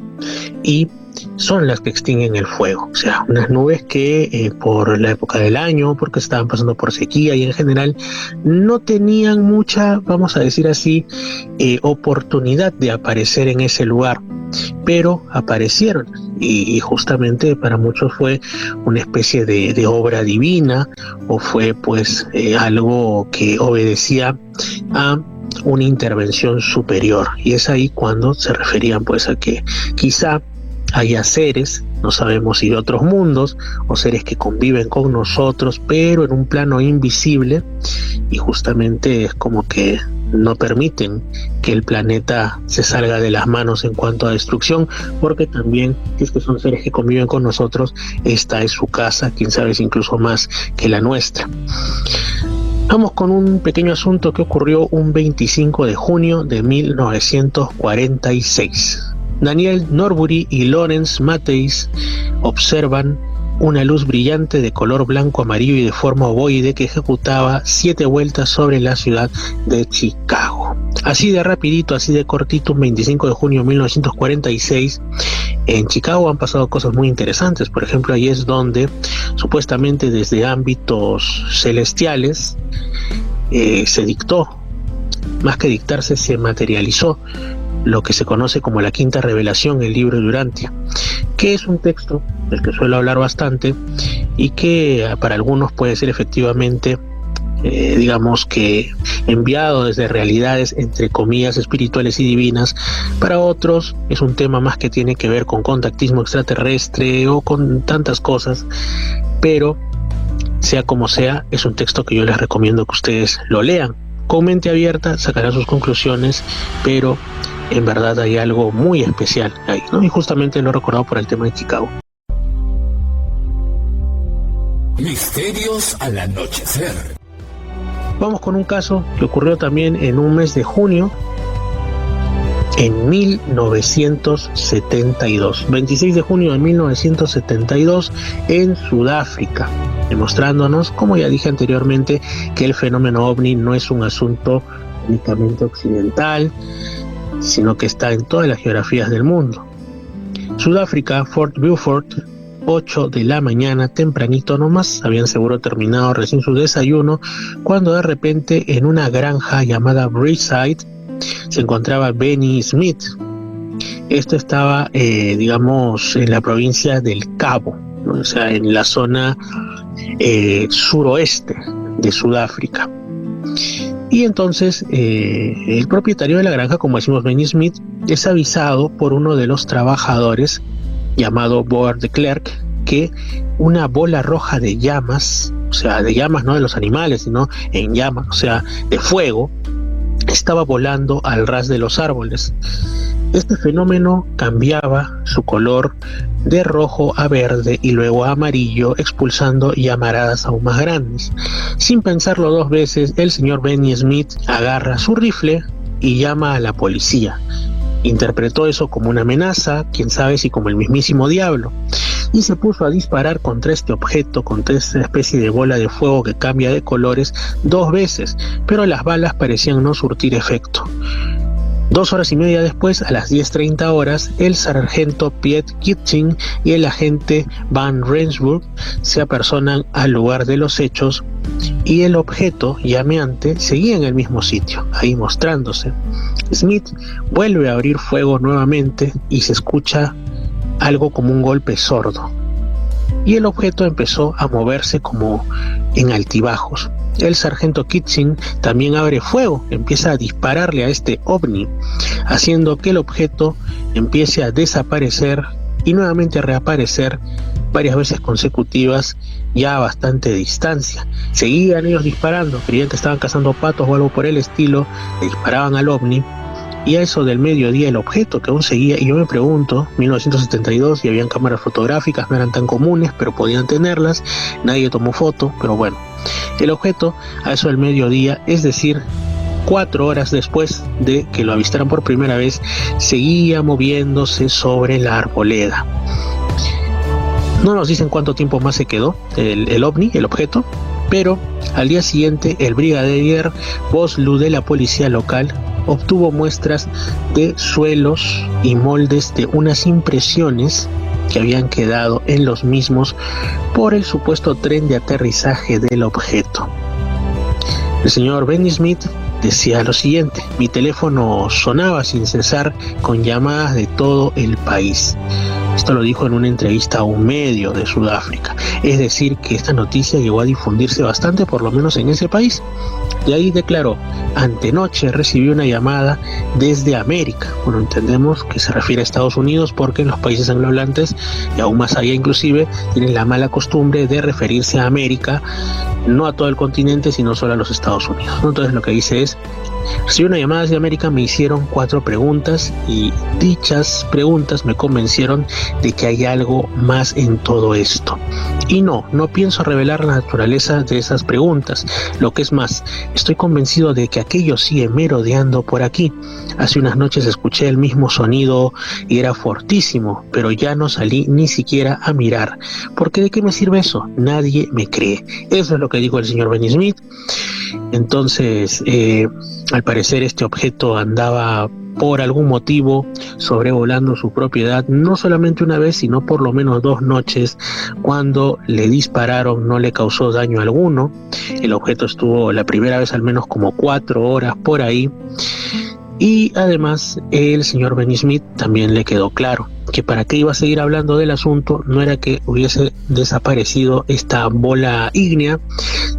y son las que extinguen el fuego. O sea, unas nubes que por la época del año, porque estaban pasando por sequía y en general no tenían mucha, vamos a decir así, oportunidad de aparecer en ese lugar, pero aparecieron y justamente para muchos fue una especie de obra divina, o fue pues algo que obedecía a una intervención superior, y es ahí cuando se referían pues a que quizá haya seres, no sabemos si de otros mundos o seres que conviven con nosotros pero en un plano invisible, y justamente es como que no permiten que el planeta se salga de las manos en cuanto a destrucción, porque también, si es que son seres que conviven con nosotros, esta es su casa, quién sabe si incluso más que la nuestra. Vamos con un pequeño asunto que ocurrió un 25 de junio de 1946. Daniel Norbury y Lawrence Mattheis observan una luz brillante de color blanco amarillo y de forma ovoide que ejecutaba 7 vueltas sobre la ciudad de Chicago. Así de rapidito, así de cortito, un 25 de junio de 1946, en Chicago han pasado cosas muy interesantes. Por ejemplo, ahí es donde supuestamente desde ámbitos celestiales se dictó, más que dictarse, se materializó lo que se conoce como la quinta revelación, el libro de Urantia, que es un texto del que suelo hablar bastante y que para algunos puede ser efectivamente digamos que enviado desde realidades entre comillas espirituales y divinas. Para otros es un tema más que tiene que ver con contactismo extraterrestre o con tantas cosas, pero sea como sea, es un texto que yo les recomiendo que ustedes lo lean con mente abierta, sacarán sus conclusiones, pero en verdad hay algo muy especial ahí, ¿no? Y justamente lo he recordado por el tema de Chicago. Misterios al anochecer. Vamos con un caso que ocurrió también en un mes de junio, en 1972, 26 de junio de 1972, en Sudáfrica, demostrándonos, como ya dije anteriormente, que el fenómeno OVNI no es un asunto únicamente occidental, sino que está en todas las geografías del mundo. Sudáfrica, Fort Beaufort, 8 de la mañana, tempranito nomás, habían seguro terminado recién su desayuno, cuando de repente en una granja llamada Bridgeside se encontraba Benny Smith. Esto estaba, digamos, en la provincia del Cabo, ¿no? O sea, en la zona suroeste de Sudáfrica. Y entonces el propietario de la granja, como decimos, Benny Smith, es avisado por uno de los trabajadores llamado Boer de Klerk, que una bola roja de llamas, o sea, de llamas no de los animales, sino en llamas, o sea, de fuego, estaba volando al ras de los árboles. Este fenómeno cambiaba su color de rojo a verde y luego a amarillo, expulsando llamaradas aún más grandes. Sin pensarlo dos veces, el señor Benny Smith agarra su rifle y llama a la policía. Interpretó eso como una amenaza, quién sabe si como el mismísimo diablo, y se puso a disparar contra este objeto, contra esta especie de bola de fuego que cambia de colores 2 veces, pero las balas parecían no surtir efecto. 2 horas y media después, a las 10:30 horas, el sargento Piet Kitching y el agente Van Rensburg se apersonan al lugar de los hechos y el objeto llameante seguía en el mismo sitio, ahí mostrándose. Smith vuelve a abrir fuego nuevamente y se escucha algo como un golpe sordo. Y el objeto empezó a moverse como en altibajos. El sargento Kitching también abre fuego, empieza a dispararle a este ovni, haciendo que el objeto empiece a desaparecer y nuevamente a reaparecer varias veces consecutivas, ya a bastante distancia. Seguían ellos disparando, creían que estaban cazando patos o algo por el estilo, le disparaban al ovni, y a eso del mediodía el objeto que aún seguía, y yo me pregunto, 1972, y habían cámaras fotográficas, no eran tan comunes, pero podían tenerlas, nadie tomó foto, pero bueno, el objeto a eso del mediodía, es decir, 4 horas después de que lo avistaran por primera vez, seguía moviéndose sobre la arboleda. No nos dicen cuánto tiempo más se quedó el ovni, el objeto, pero al día siguiente el brigadier Boslu de la policía local obtuvo muestras de suelos y moldes de unas impresiones que habían quedado en los mismos por el supuesto tren de aterrizaje del objeto. El señor Benny Smith decía lo siguiente: mi teléfono sonaba sin cesar con llamadas de todo el país. Esto lo dijo en una entrevista a un medio de Sudáfrica. Es decir, que esta noticia llegó a difundirse bastante, por lo menos en ese país. Y ahí declaró: antenoche recibí una llamada desde América. Bueno, entendemos que se refiere a Estados Unidos porque en los países anglohablantes, y aún más allá inclusive, tienen la mala costumbre de referirse a América, no a todo el continente, sino solo a los Estados Unidos. Entonces lo que dice es: recibí una llamada desde América, me hicieron 4 preguntas y dichas preguntas me convencieron de que hay algo más en todo esto. Y no pienso revelar la naturaleza de esas preguntas. Lo que es más, estoy convencido de que aquello sigue merodeando por aquí. Hace unas noches escuché el mismo sonido y era fortísimo, pero ya no salí ni siquiera a mirar. Porque ¿de qué me sirve eso? Nadie me cree. Eso es lo que dijo el señor Benny Smith. Entonces, al parecer este objeto andaba por algún motivo sobrevolando su propiedad, no solamente una vez, sino por lo menos 2 noches. Cuando le dispararon no le causó daño alguno. El objeto estuvo la primera vez al menos como 4 horas por ahí. Y además el señor Benny Smith también le quedó claro que para qué iba a seguir hablando del asunto no era que hubiese desaparecido esta bola ígnea,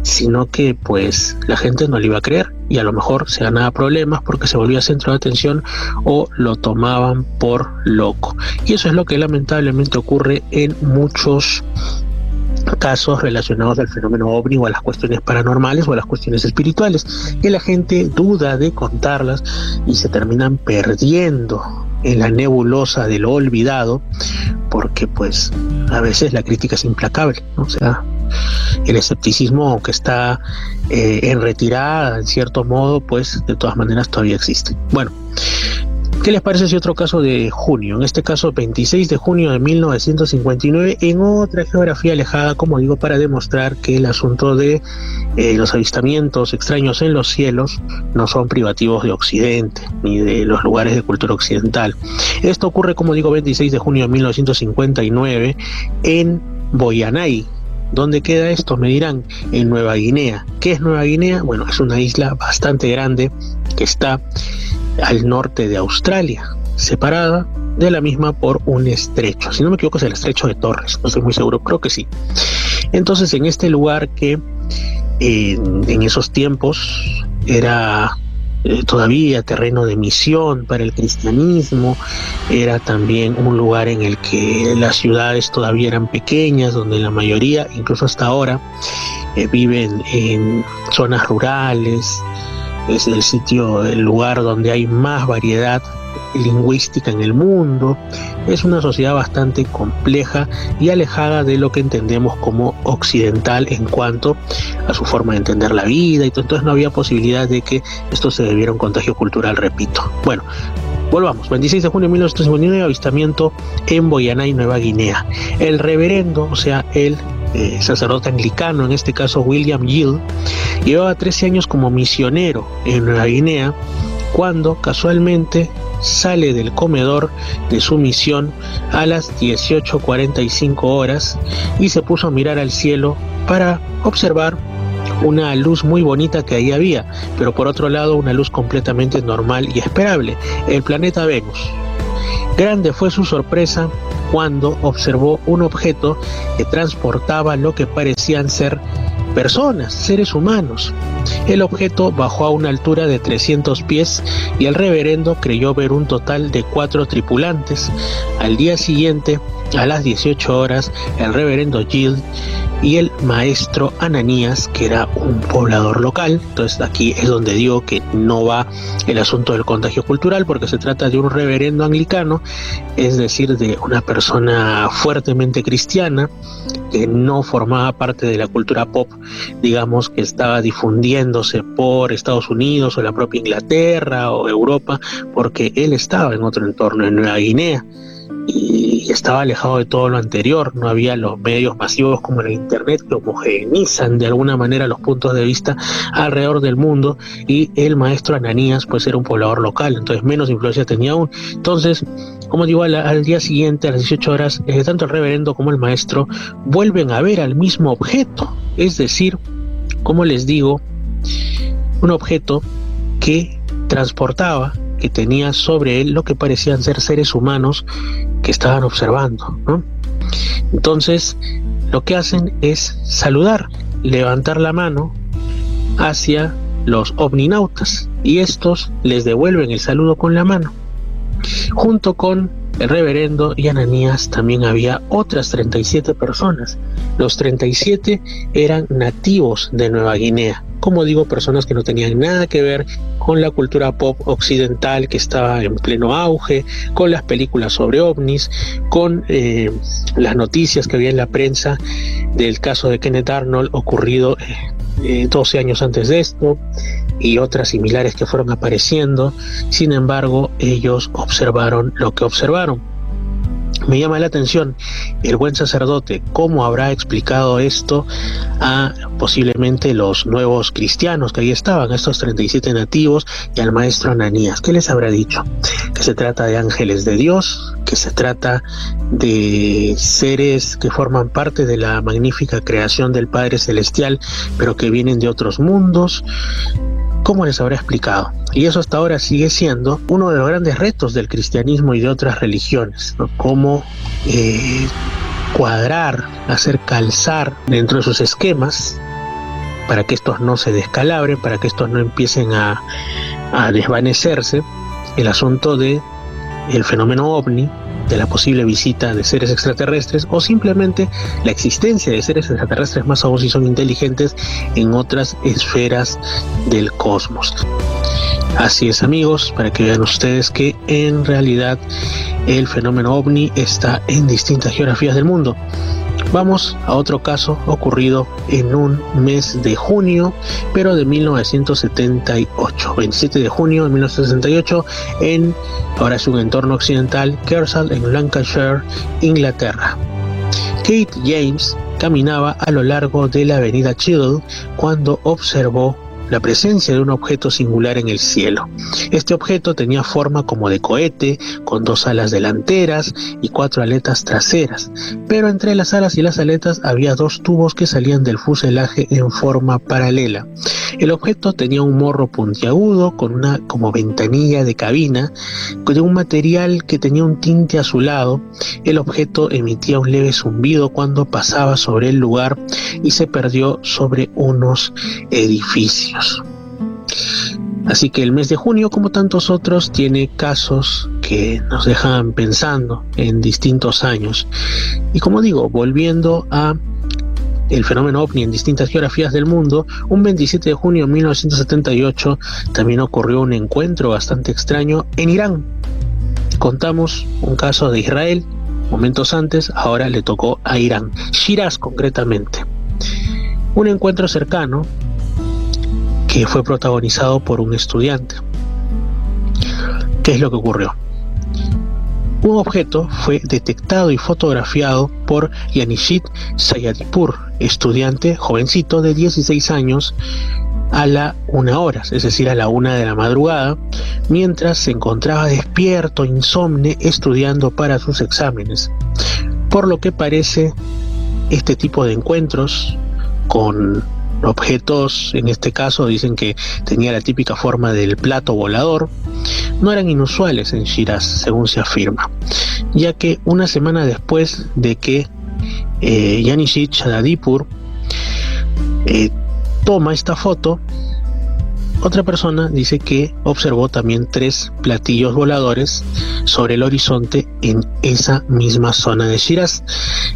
sino que pues la gente no le iba a creer y a lo mejor se ganaba problemas porque se volvía centro de atención o lo tomaban por loco. Y eso es lo que lamentablemente ocurre en muchos casos relacionados al fenómeno ovni o a las cuestiones paranormales o a las cuestiones espirituales, que la gente duda de contarlas y se terminan perdiendo en la nebulosa de lo olvidado, porque pues a veces la crítica es implacable, ¿no? O sea, el escepticismo, aunque está en retirada en cierto modo, pues de todas maneras todavía existe. Bueno, ¿qué les parece si otro caso de junio? En este caso, 26 de junio de 1959, en otra geografía alejada, como digo, para demostrar que el asunto de los avistamientos extraños en los cielos no son privativos de Occidente, ni de los lugares de cultura occidental. Esto ocurre, como digo, 26 de junio de 1959, en Boyanay. ¿Dónde queda esto? Me dirán, en Nueva Guinea. ¿Qué es Nueva Guinea? Bueno, es una isla bastante grande que está al norte de Australia, separada de la misma por un estrecho. Si no me equivoco es el estrecho de Torres, no estoy muy seguro, creo que sí. Entonces, en este lugar que en esos tiempos era todavía terreno de misión para el cristianismo, era también un lugar en el que las ciudades todavía eran pequeñas, donde la mayoría, incluso hasta ahora, viven en zonas rurales. Es el lugar donde hay más variedad lingüística en el mundo. Es una sociedad bastante compleja y alejada de lo que entendemos como occidental en cuanto a su forma de entender la vida, y entonces no había posibilidad de que esto se debiera a un contagio cultural, repito. Bueno, volvamos. 26 de junio de 1959, avistamiento en Boyanay, Nueva Guinea. El reverendo, o sea, el sacerdote anglicano, en este caso William Gill, llevaba 13 años como misionero en Nueva Guinea cuando casualmente sale del comedor de su misión a las 18:45 horas y se puso a mirar al cielo para observar una luz muy bonita que ahí había, pero por otro lado una luz completamente normal y esperable, el planeta Venus. Grande fue su sorpresa cuando observó un objeto que transportaba lo que parecían ser personas, seres humanos. El objeto bajó a una altura de 300 pies y el reverendo creyó ver un total de 4 tripulantes. Al día siguiente, a las 18 horas, el reverendo Gill y el maestro Ananías, que era un poblador local, entonces aquí es donde digo que no va el asunto del contagio cultural, porque se trata de un reverendo anglicano, es decir, de una persona fuertemente cristiana, que no formaba parte de la cultura pop, digamos, que estaba difundiéndose por Estados Unidos o la propia Inglaterra o Europa, porque él estaba en otro entorno, en Nueva Guinea, y estaba alejado de todo lo anterior. No había los medios masivos como el internet que homogeneizan de alguna manera los puntos de vista alrededor del mundo, y el maestro Ananías pues era un poblador local, entonces menos influencia tenía aún. Entonces, como digo, al día siguiente, a las 18 horas, tanto el reverendo como el maestro vuelven a ver al mismo objeto, es decir, como les digo, un objeto que transportaba, que tenía sobre él lo que parecían ser seres humanos que estaban observando, ¿no? Entonces, lo que hacen es saludar, levantar la mano hacia los ovninautas, y estos les devuelven el saludo con la mano. Junto con el reverendo y Ananías también había otras 37 personas. Los 37 eran nativos de Nueva Guinea, como digo, personas que no tenían nada que ver con la cultura pop occidental que estaba en pleno auge, con las películas sobre ovnis, con las noticias que había en la prensa del caso de Kenneth Arnold ocurrido 12 años antes de esto, y otras similares que fueron apareciendo. Sin embargo, ellos observaron lo que observaron. Me llama la atención el buen sacerdote, cómo habrá explicado esto a posiblemente los nuevos cristianos que ahí estaban, a estos 37 nativos, y al maestro Ananías. ¿Qué les habrá dicho? Que se trata de ángeles de Dios, que se trata de seres que forman parte de la magnífica creación del Padre Celestial, pero que vienen de otros mundos. ¿Cómo les habrá explicado? Y eso hasta ahora sigue siendo uno de los grandes retos del cristianismo y de otras religiones, ¿no? Cómo cuadrar, hacer calzar dentro de sus esquemas para que estos no se descalabren, para que estos no empiecen a desvanecerse, el asunto de el fenómeno ovni, de la posible visita de seres extraterrestres, o simplemente la existencia de seres extraterrestres, más aún si son inteligentes, en otras esferas del cosmos. Así es, amigos, para que vean ustedes que en realidad el fenómeno ovni está en distintas geografías del mundo. Vamos a otro caso ocurrido en un mes de junio, pero de 1978, 27 de junio de 1968, ahora es un entorno occidental, Kersal, en Lancashire, Inglaterra. Kate James caminaba a lo largo de la avenida Chiddle cuando observó la presencia de un objeto singular en el cielo. Este objeto tenía forma como de cohete, con 2 alas delanteras y 4 aletas traseras, pero entre las alas y las aletas había 2 tubos que salían del fuselaje en forma paralela. El objeto tenía un morro puntiagudo con una como ventanilla de cabina, de un material que tenía un tinte azulado. El objeto emitía un leve zumbido cuando pasaba sobre el lugar y se perdió sobre unos edificios. Así que el mes de junio, como tantos otros, tiene casos que nos dejan pensando en distintos años. Y como digo, volviendo a el fenómeno ovni en distintas geografías del mundo, un 27 de junio de 1978 también ocurrió un encuentro bastante extraño en Irán. Contamos un caso de Israel momentos antes, ahora le tocó a Irán, Shiraz concretamente. Un encuentro cercano que fue protagonizado por un estudiante. ¿Qué es lo que ocurrió? Un objeto fue detectado y fotografiado por Yanishit Sayadipur, estudiante jovencito de 16 años, a la 1 hora, es decir, a la 1 de la madrugada, mientras se encontraba despierto, insomne, estudiando para sus exámenes. Por lo que parece, este tipo de encuentros con objetos, en este caso dicen que tenía la típica forma del plato volador, no eran inusuales en Shiraz, según se afirma, ya que una semana después de que Yanishit Sayadipur toma esta foto, otra persona dice que observó también 3 platillos voladores sobre el horizonte en esa misma zona de Shiraz.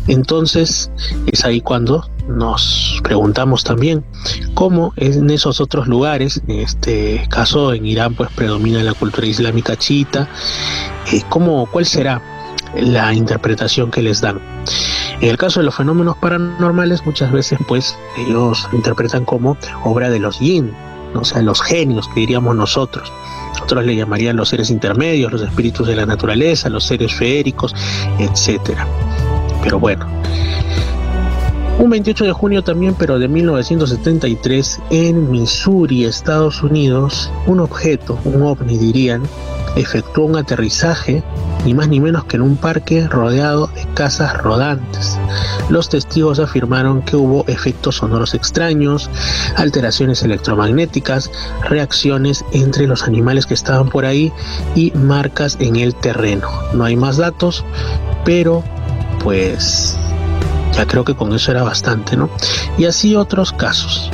Entonces es ahí cuando nos preguntamos también cómo en esos otros lugares, en este caso en Irán pues predomina la cultura islámica chiita, ¿cuál será la interpretación que les dan? En el caso de los fenómenos paranormales, muchas veces pues ellos interpretan como obra de los yin, o sea, los genios que diríamos nosotros. Otros le llamarían los seres intermedios, los espíritus de la naturaleza, los seres feéricos, etcétera. Pero bueno, un 28 de junio también, pero de 1973, en Missouri, Estados Unidos, un objeto, un ovni dirían, efectuó un aterrizaje ni más ni menos que en un parque rodeado de casas rodantes. Los testigos afirmaron que hubo efectos sonoros extraños, alteraciones electromagnéticas, reacciones entre los animales que estaban por ahí y marcas en el terreno. No hay más datos, pero pues ya creo que con eso era bastante, ¿no? Y así otros casos.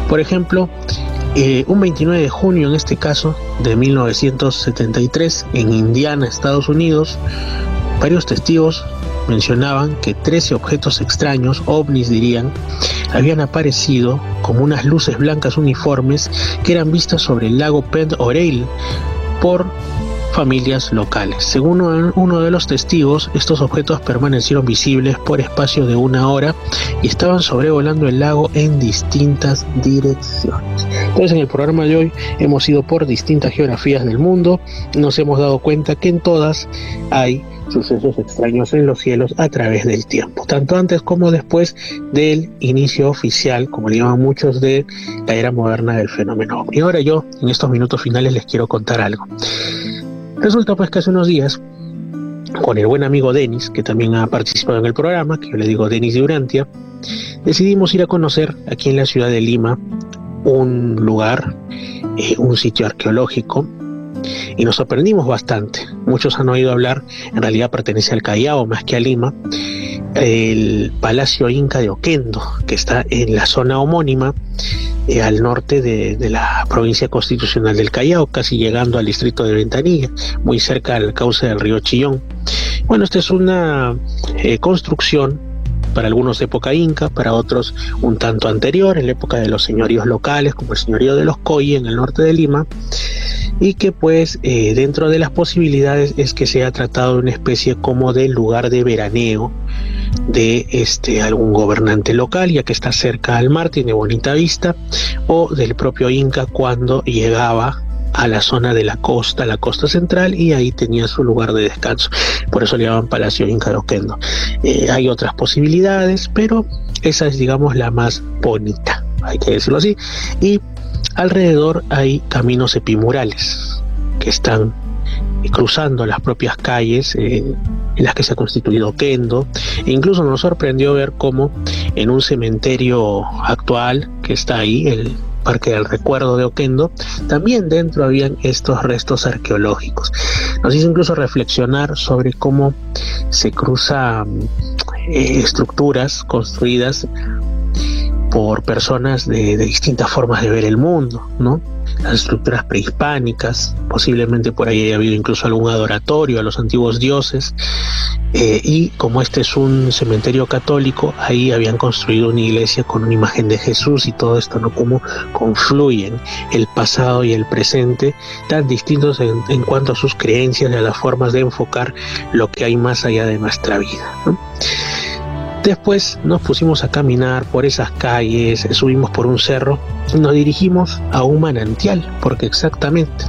Por ejemplo, un 29 de junio, en este caso, de 1973, en Indiana, Estados Unidos, varios testigos mencionaban que 13 objetos extraños, ovnis dirían, habían aparecido como unas luces blancas uniformes que eran vistas sobre el lago Pend Oreille por familias locales. Según uno de los testigos, estos objetos permanecieron visibles por espacio de 1 hora y estaban sobrevolando el lago en distintas direcciones. Entonces, en el programa de hoy hemos ido por distintas geografías del mundo y nos hemos dado cuenta que en todas hay sucesos extraños en los cielos a través del tiempo, tanto antes como después del inicio oficial, como le llaman muchos, de la era moderna del fenómeno. Y ahora yo, en estos minutos finales, les quiero contar algo. Resulta pues que hace unos días, con el buen amigo Denis, que también ha participado en el programa, que yo le digo Denis de Urantia, decidimos ir a conocer aquí en la ciudad de Lima un lugar, un sitio arqueológico, y nos sorprendimos bastante. Muchos han oído hablar, en realidad pertenece al Callao más que a Lima, el Palacio Inca de Oquendo, que está en la zona homónima, al norte de la provincia constitucional del Callao, casi llegando al distrito de Ventanilla, muy cerca del cauce del río Chillón. Bueno, esta es una construcción, para algunos de época inca, para otros un tanto anterior, en la época de los señoríos locales, como el señorío de los Coyi en el norte de Lima, y que pues dentro de las posibilidades es que sea tratado de una especie como de lugar de veraneo de algún gobernante local, ya que está cerca al mar, tiene bonita vista, o del propio Inca cuando llegaba a la zona de la costa central, y ahí tenía su lugar de descanso. Por eso le llaman Palacio Inca de Oquendo. Hay otras posibilidades, pero esa es, digamos, la más bonita, hay que decirlo así. Y alrededor hay caminos epimurales que están cruzando las propias calles en las que se ha constituido Oquendo, e incluso nos sorprendió ver cómo en un cementerio actual que está ahí, el Parque del Recuerdo de Oquendo, también dentro habían estos restos arqueológicos. Nos hizo incluso reflexionar sobre cómo se cruzan estructuras construidas por personas de distintas formas de ver el mundo, ¿no? Las estructuras prehispánicas, posiblemente por ahí haya habido incluso algún adoratorio a los antiguos dioses, y como este es un cementerio católico, ahí habían construido una iglesia con una imagen de Jesús, y todo esto, ¿no? Cómo confluyen el pasado y el presente, tan distintos en cuanto a sus creencias y a las formas de enfocar lo que hay más allá de nuestra vida, ¿no? Después nos pusimos a caminar por esas calles, subimos por un cerro y nos dirigimos a un manantial, porque exactamente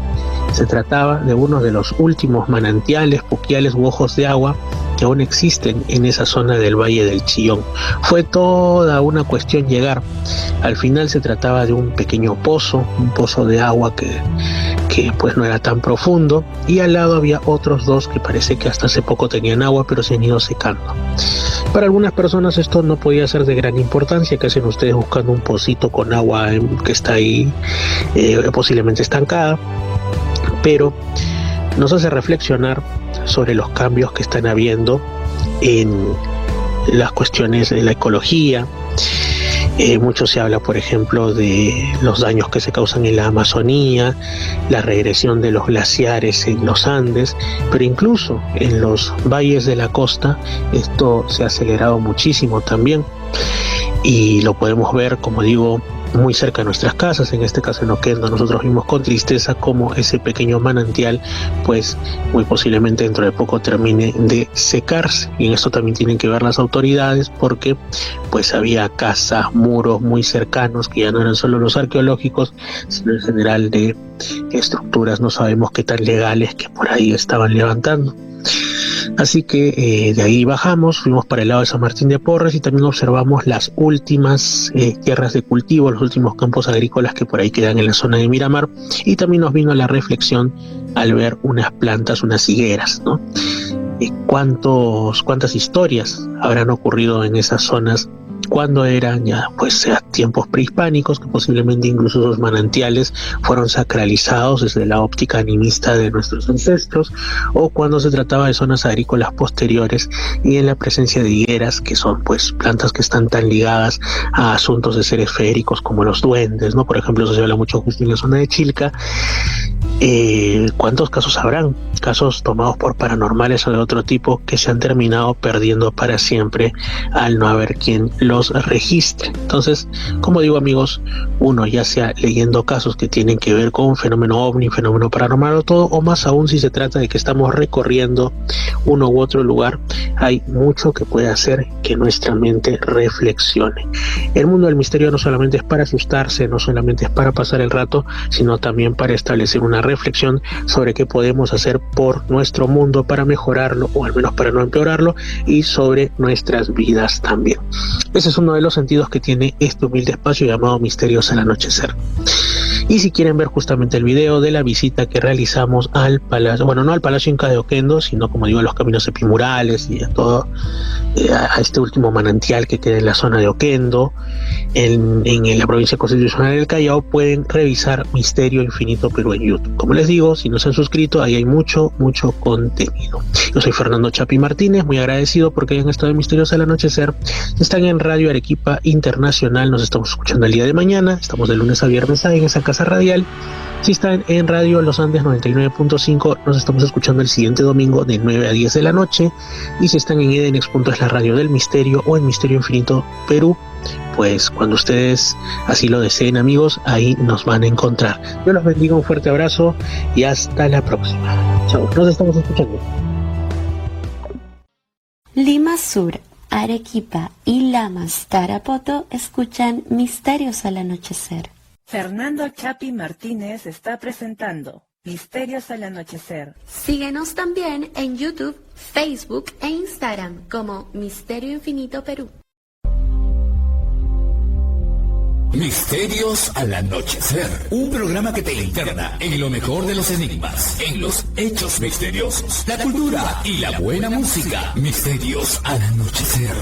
se trataba de uno de los últimos manantiales, puquiales u ojos de agua que aún existen en esa zona del Valle del Chillón. Fue toda una cuestión llegar. Al final se trataba de un pequeño pozo, un pozo de agua que pues no era tan profundo, y al lado había otros dos que parece que hasta hace poco tenían agua, pero se han ido secando. Para algunas personas esto no podía ser de gran importancia. ¿Qué hacen ustedes buscando un pocito con agua que está ahí posiblemente estancada? Pero nos hace reflexionar sobre los cambios que están habiendo en las cuestiones de la ecología. Mucho se habla, por ejemplo, de los daños que se causan en la Amazonía, la regresión de los glaciares en los Andes, pero incluso en los valles de la costa esto se ha acelerado muchísimo también, y lo podemos ver, como digo, muy cerca de nuestras casas. En este caso en Oquendo nosotros vimos con tristeza cómo ese pequeño manantial pues muy posiblemente dentro de poco termine de secarse, y en esto también tienen que ver las autoridades, porque pues había casas, muros muy cercanos que ya no eran solo los arqueológicos, sino en general de estructuras, no sabemos qué tan legales, que por ahí estaban levantando. Así que de ahí bajamos, fuimos para el lado de San Martín de Porres, y también observamos las últimas tierras de cultivo, los últimos campos agrícolas que por ahí quedan en la zona de Miramar, y también nos vino la reflexión al ver unas plantas, unas higueras, ¿no? ¿Cuántas historias habrán ocurrido en esas zonas cuando eran ya pues a tiempos prehispánicos, que posiblemente incluso sus manantiales fueron sacralizados desde la óptica animista de nuestros ancestros, o cuando se trataba de zonas agrícolas posteriores y en la presencia de higueras, que son pues plantas que están tan ligadas a asuntos de seres feéricos como los duendes, ¿no? Por ejemplo, eso se habla mucho justo en la zona de Chilca. ¿Cuántos casos habrán? Casos tomados por paranormales o de otro tipo que se han terminado perdiendo para siempre al no haber quien los registre. Entonces, como digo, amigos, uno ya sea leyendo casos que tienen que ver con un fenómeno ovni, fenómeno paranormal o todo, o más aún si se trata de que estamos recorriendo uno u otro lugar, hay mucho que puede hacer que nuestra mente reflexione. El mundo del misterio no solamente es para asustarse, no solamente es para pasar el rato, sino también para establecer una reflexión sobre qué podemos hacer por nuestro mundo para mejorarlo, o al menos para no empeorarlo, y sobre nuestras vidas también. Ese es uno de los sentidos que tiene este humilde espacio llamado Misterios al Anochecer. Y si quieren ver justamente el video de la visita que realizamos al Palacio, bueno, no al Palacio Inca de Oquendo, sino como digo, a los caminos epimurales y a todo, a este último manantial que queda en la zona de Oquendo, en la provincia constitucional del Callao, pueden revisar Misterio Infinito Perú en YouTube. Como les digo, si no se han suscrito, ahí hay mucho contenido. Yo soy Fernando Chapi Martínez, muy agradecido porque hayan estado en Misterios al Anochecer. Están en Radio Arequipa Internacional, nos estamos escuchando el día de mañana, estamos de lunes a viernes ahí en esa casa radial. Si están en Radio Los Andes 99.5, nos estamos escuchando el siguiente domingo de 9 a 10 de la noche. Y si están en Edenex, es la radio del misterio, o en Misterio Infinito Perú, pues cuando ustedes así lo deseen, amigos, ahí nos van a encontrar. Yo los bendigo, un fuerte abrazo y hasta la próxima. Chao, nos estamos escuchando. Lima Sur, Arequipa y Lamas, Tarapoto escuchan Misterios al Anochecer. Fernando Chapi Martínez está presentando Misterios al Anochecer. Síguenos también en YouTube, Facebook e Instagram como Misterio Infinito Perú. Misterios al Anochecer, un programa que te interna en lo mejor de los enigmas, en los hechos misteriosos, la cultura y la buena música. Misterios al Anochecer.